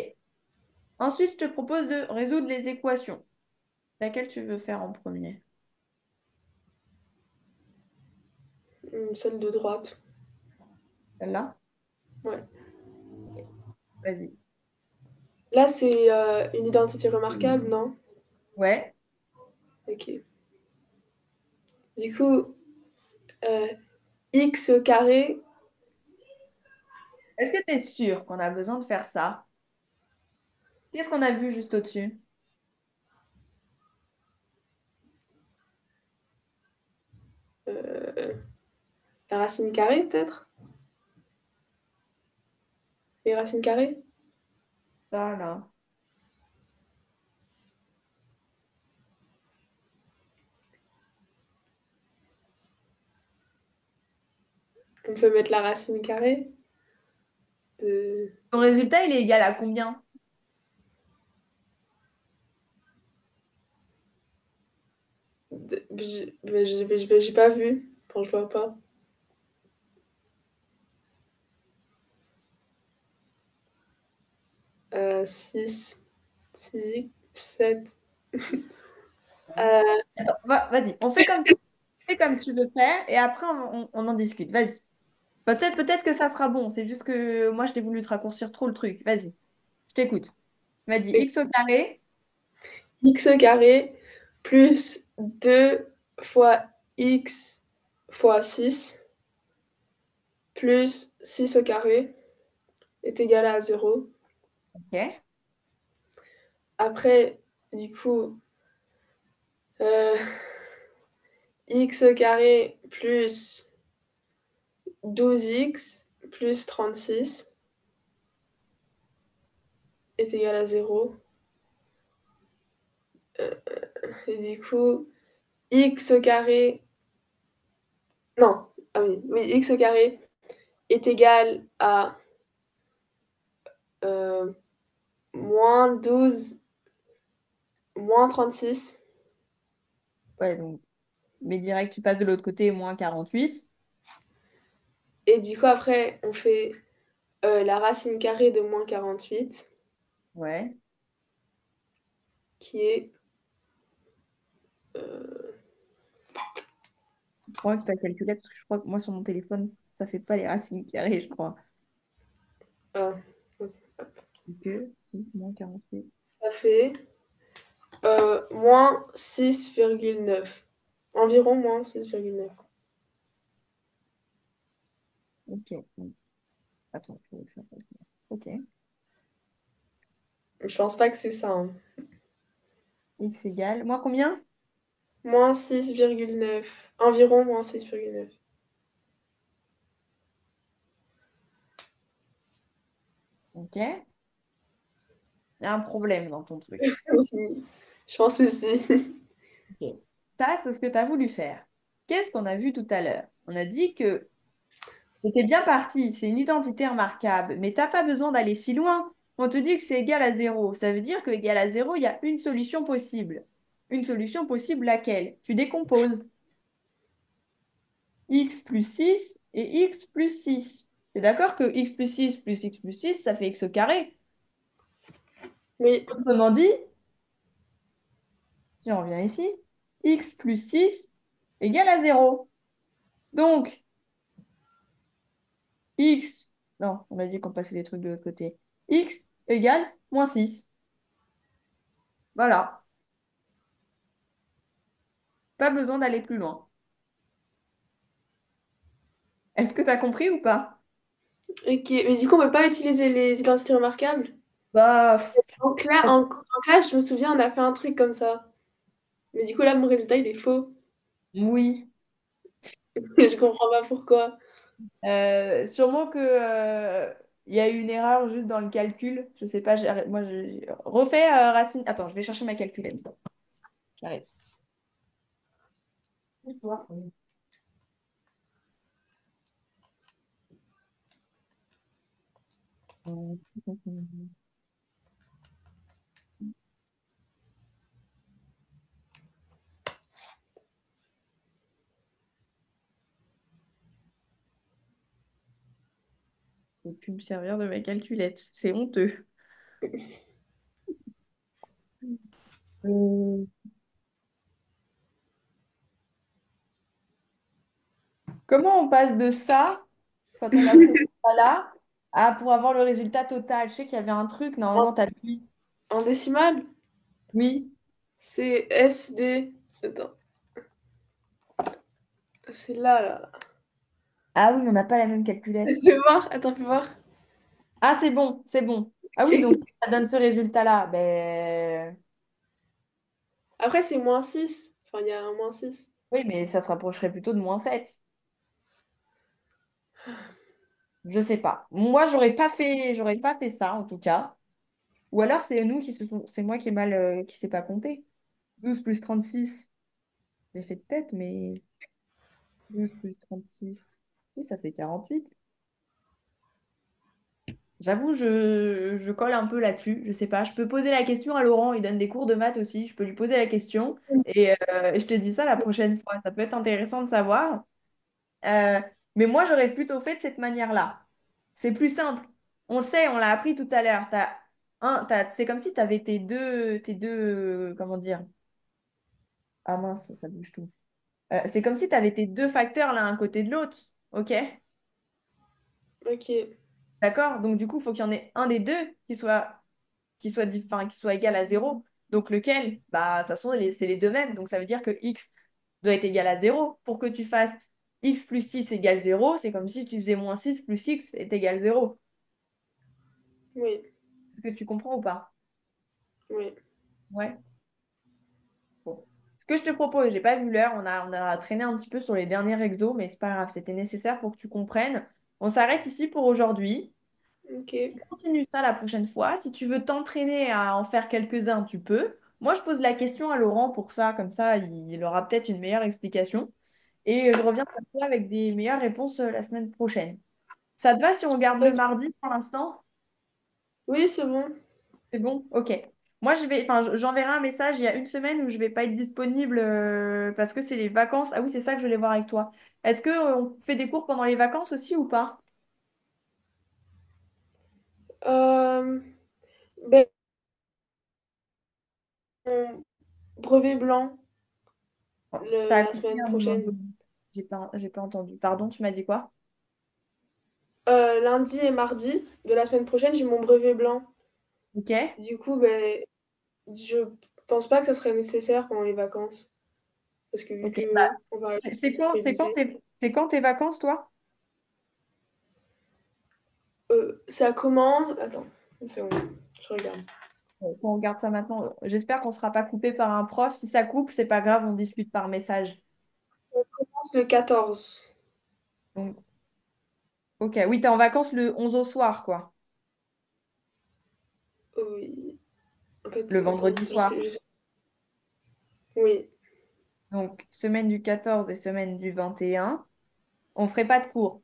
Ensuite, je te propose de résoudre les équations. Laquelle tu veux faire en premier? Celle de droite. Celle-là? Ouais. Ok. Vas-y. Là, c'est une identité remarquable, non? Ouais. Ok. Du coup, euh, x au carré, Est-ce que tu es sûr qu'on a besoin de faire ça? Qu'est-ce qu'on a vu juste au-dessus? euh, la racine carrée, peut-être? Les racines carrées? Ça, là. On peut mettre la racine carrée de... Ton résultat, il est égal à combien? J'ai pas vu. Enfin, je vois pas. 6, 6, 7. Attends, vas-y, on fait comme tu veux faire et après on en discute. Vas-y. Peut-être que ça sera bon. C'est juste que moi, je t'ai voulu te raccourcir trop le truc. Vas-y, je t'écoute. Vas-y, x au carré. X au carré plus 2 fois x fois 6 plus 6 au carré est égal à 0. OK. Après, du coup, euh, x au carré plus 12x plus 36 est égal à 0. Euh, et du coup, x au carré... Non, ah oui, oui, x au carré est égal à euh, moins 12 moins 36. Ouais, donc, mais direct, tu passes de l'autre côté, moins 48. Et du coup, après, on fait la racine carrée de moins 48, Ouais. qui est... euh, crois que ta calculette, parce que je crois que moi sur mon téléphone, ça fait pas les racines carrées, je crois. Ah, ok. Que si, moins 48. Ça fait moins 6,9. Environ moins 6,9. Ok. Attends, je vais faire ça. Ok. Je pense pas que c'est ça, hein. X égale. Moi, combien? Moins 6,9. Environ moins 6,9. Ok. Il y a un problème dans ton truc. Oui, je pense aussi. Ok. Ça, c'est ce que tu as voulu faire. Qu'est-ce qu'on a vu tout à l'heure? On a dit que c'était bien parti, c'est une identité remarquable, mais t'as pas besoin d'aller si loin. On te dit que c'est égal à zéro. Ça veut dire que égal à zéro, il y a une solution possible. Une solution possible laquelle? Tu décomposes x plus 6 et x plus 6. C'est d'accord que x plus 6, ça fait x au carré. Oui, Autrement dit, si on revient ici, x plus 6 égale à zéro. Donc, x, non, on a dit qu'on passait les trucs de l'autre côté. X égale moins 6. Voilà, pas besoin d'aller plus loin. Est-ce que tu as compris ou pas? ok. Mais du coup, on peut pas utiliser les identités remarquables? Bah, En classe, je me souviens, on a fait un truc comme ça. Mais du coup, là, mon résultat, il est faux. oui. Je comprends pas pourquoi. Sûrement que il y a eu une erreur juste dans le calcul. Je sais pas, moi j'ai refait racine. Attends, je vais chercher ma calculette. J'arrive. Je ne peux plus me servir de ma calculette. C'est honteux. Euh, Comment on passe de ça, quand on a ce résultat-là, à pour avoir le résultat total? Je sais qu'il y avait un truc, En, normalement, tu appuies. en décimale, Oui. c'est SD. Attends, c'est là, là. Ah oui, mais on n'a pas la même calculette. Fais voir, attends, fais voir. Ah, c'est bon, c'est bon. Ah oui, donc Ok. ça donne ce résultat-là. Ben... Après, c'est moins 6. Enfin, il y a un moins 6. Oui, mais ça se rapprocherait plutôt de -7. Je sais pas. Moi, j'aurais pas fait ça, en tout cas. Ou alors, c'est nous qui se sont... C'est moi qui ai mal... qui sais pas compter. 12 plus 36. J'ai fait de tête, mais 12 plus 36. Si, ça fait 48. J'avoue, je colle un peu là-dessus. Je sais pas. Je peux poser la question à Laurent. Il donne des cours de maths aussi. Je peux lui poser la question. Et je te dis ça la prochaine fois. Ça peut être intéressant de savoir. Euh, mais moi, j'aurais plutôt fait de cette manière-là. C'est plus simple. On le sait, on l'a appris tout à l'heure. C'est comme si tu avais comment dire? Ah mince, ça bouge tout. C'est comme si tu avais tes deux facteurs l'un à côté de l'autre. OK? Ok, D'accord? Donc, du coup, il faut qu'il y en ait un des deux qui soit égal à zéro. Donc, lequel? Bah, de toute façon, c'est les deux mêmes. Donc, ça veut dire que x doit être égal à zéro. Pour que tu fasses x plus 6 égale zéro, c'est comme si tu faisais moins 6 plus x est égal zéro. oui, Est-ce que tu comprends ou pas? oui. Ouais. Bon. Ce que je te propose, j'ai pas vu l'heure, on a traîné un petit peu sur les derniers exos, mais c'est pas grave, c'était nécessaire pour que tu comprennes. On s'arrête ici pour aujourd'hui. Ok, Continue ça la prochaine fois. Si tu veux t'entraîner à en faire quelques-uns, tu peux. Moi, je pose la question à Laurent pour ça, comme ça, il aura peut-être une meilleure explication. Et je reviens vers toi avec des meilleures réponses la semaine prochaine. Ça te va si on garde le ok. mardi pour l'instant? Oui, c'est bon. C'est bon? Ok. Moi, j'enverrai un message il y a une semaine où je vais pas être disponible parce que c'est les vacances. Ah oui, c'est ça que je voulais voir avec toi. Est-ce que on fait des cours pendant les vacances aussi ou pas? Euh, ben, mon brevet blanc Oh, ça a la coupé semaine un moment prochaine. donné. J'ai pas entendu. Pardon, tu m'as dit quoi? Lundi et mardi de la semaine prochaine, j'ai mon brevet blanc. Ok. Du coup, ben, je pense pas que ça serait nécessaire pendant les vacances. Parce que vu Ok. Bah, que on va c'est réviser. c'est quand tes vacances, toi? Ça commence. Attends, une seconde, je regarde. On regarde ça maintenant. J'espère qu'on ne sera pas coupé par un prof. Si ça coupe, c'est pas grave, on discute par message. Ça commence le 14. Donc, ok. Oui, t'es en vacances le 11 au soir, quoi. Oui. En fait, Le attends, vendredi soir. Oui, Donc, semaine du 14 et semaine du 21. On ferait pas de cours,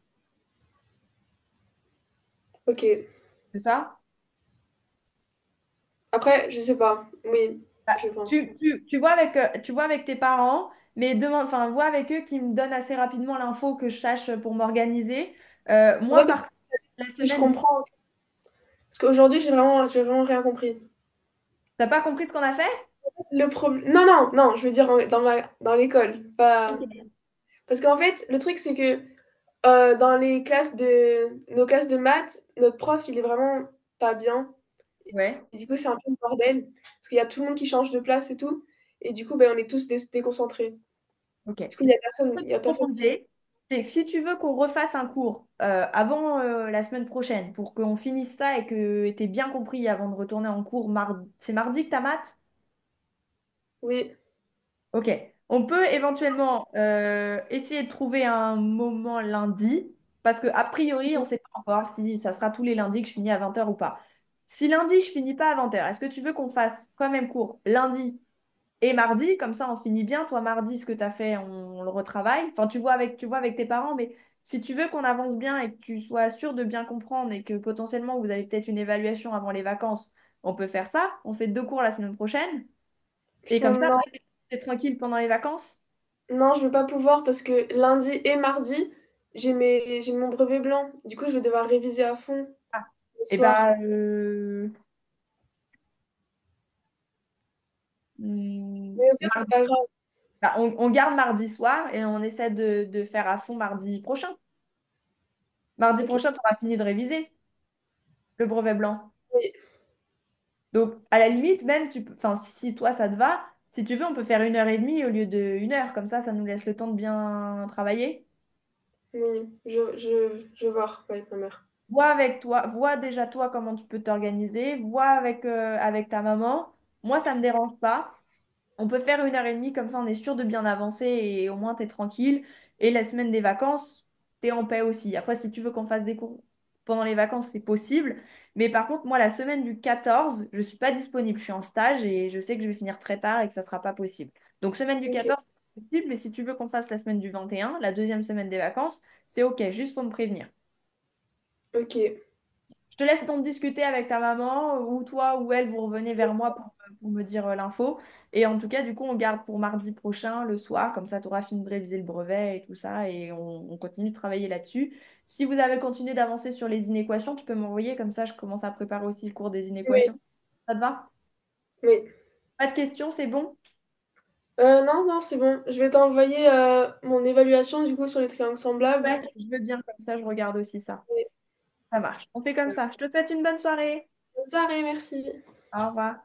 ok. c'est ça? Après, je sais pas. Oui, Bah, je pense. tu vois avec tes parents, mais demande, enfin, vois avec eux qui me donnent assez rapidement l'info que je sache pour m'organiser. Ouais, Moi, parce par que contre, la si je semaine du... comprends. Parce qu'aujourd'hui, j'ai vraiment rien compris. T'as pas compris ce qu'on a fait? Le problème. Non, non, non, je veux dire dans l'école. Pas... Ok. Parce qu'en fait, le truc, c'est que dans nos classes de maths, notre prof, il est vraiment pas bien. Ouais, Et du coup, c'est un peu le bordel. Parce qu'il y a tout le monde qui change de place et tout. Et du coup, ben, on est tous déconcentrés. ok. Du coup, il y a Te personne qui. proposer, c'est que si tu veux qu'on refasse un cours avant la semaine prochaine pour qu'on finisse ça et que tu aies bien compris avant de retourner en cours mardi, c'est mardi que t'as maths? Oui, Ok. On peut éventuellement essayer de trouver un moment lundi parce que a priori, on ne sait pas encore si ça sera tous les lundis que je finis à 20 h ou pas. Si lundi, je finis pas à 20 h, est-ce que tu veux qu'on fasse quand même cours lundi et mardi, comme ça on finit bien. Toi, mardi, ce que tu as fait, on le retravaille. Enfin, tu vois avec tes parents, mais si tu veux qu'on avance bien et que tu sois sûr de bien comprendre et que potentiellement vous avez peut-être une évaluation avant les vacances, on peut faire ça. On fait 2 cours la semaine prochaine. Et comme ça, non, après, t'es tranquille pendant les vacances. non, je vais pas pouvoir parce que lundi et mardi, j'ai mon brevet blanc. Du coup, je vais devoir réviser à fond Ah. le Et soir. bah, Mais au pire, c'est mardi, pas grave. bah, on garde mardi soir et on essaie de faire à fond mardi prochain. Mardi Ok. prochain, tu auras fini de réviser le brevet blanc. Oui, Donc, à la limite, même, enfin, si toi, ça te va, si tu veux, on peut faire 1 h30 au lieu de 1 heure. Comme ça nous laisse le temps de bien travailler. oui, je vais voir avec ma mère. Vois avec toi, vois déjà toi comment tu peux t'organiser. Vois avec ta maman. Moi, ça me dérange pas. On peut faire 1 h30, comme ça on est sûr de bien avancer et au moins tu es tranquille. Et la semaine des vacances, tu es en paix aussi. Après, si tu veux qu'on fasse des cours pendant les vacances, c'est possible. Mais par contre, moi, la semaine du 14, je suis pas disponible. Je suis en stage et je sais que je vais finir très tard et que ça sera pas possible. Donc, semaine du Ok, 14, c'est possible. Mais si tu veux qu'on fasse la semaine du 21, la deuxième semaine des vacances, c'est OK. Juste, faut me prévenir. ok, Je te laisse donc discuter avec ta maman ou toi ou elle, vous revenez vers moi pour me dire l'info. Et en tout cas, du coup, on garde pour mardi prochain, le soir, comme ça tu auras fini de réviser le brevet et tout ça, et on continue de travailler là-dessus. Si vous avez continué d'avancer sur les inéquations, tu peux m'envoyer, comme ça je commence à préparer aussi le cours des oui, inéquations. Ça te va? oui. Pas de questions, c'est bon? Non, non, c'est bon. Je vais t'envoyer mon évaluation du coup sur les triangles semblables. Ouais, je veux bien, comme ça je regarde aussi ça. Oui. Ça marche. On fait comme ça. Je te souhaite une bonne soirée. Bonne soirée, merci. Au revoir.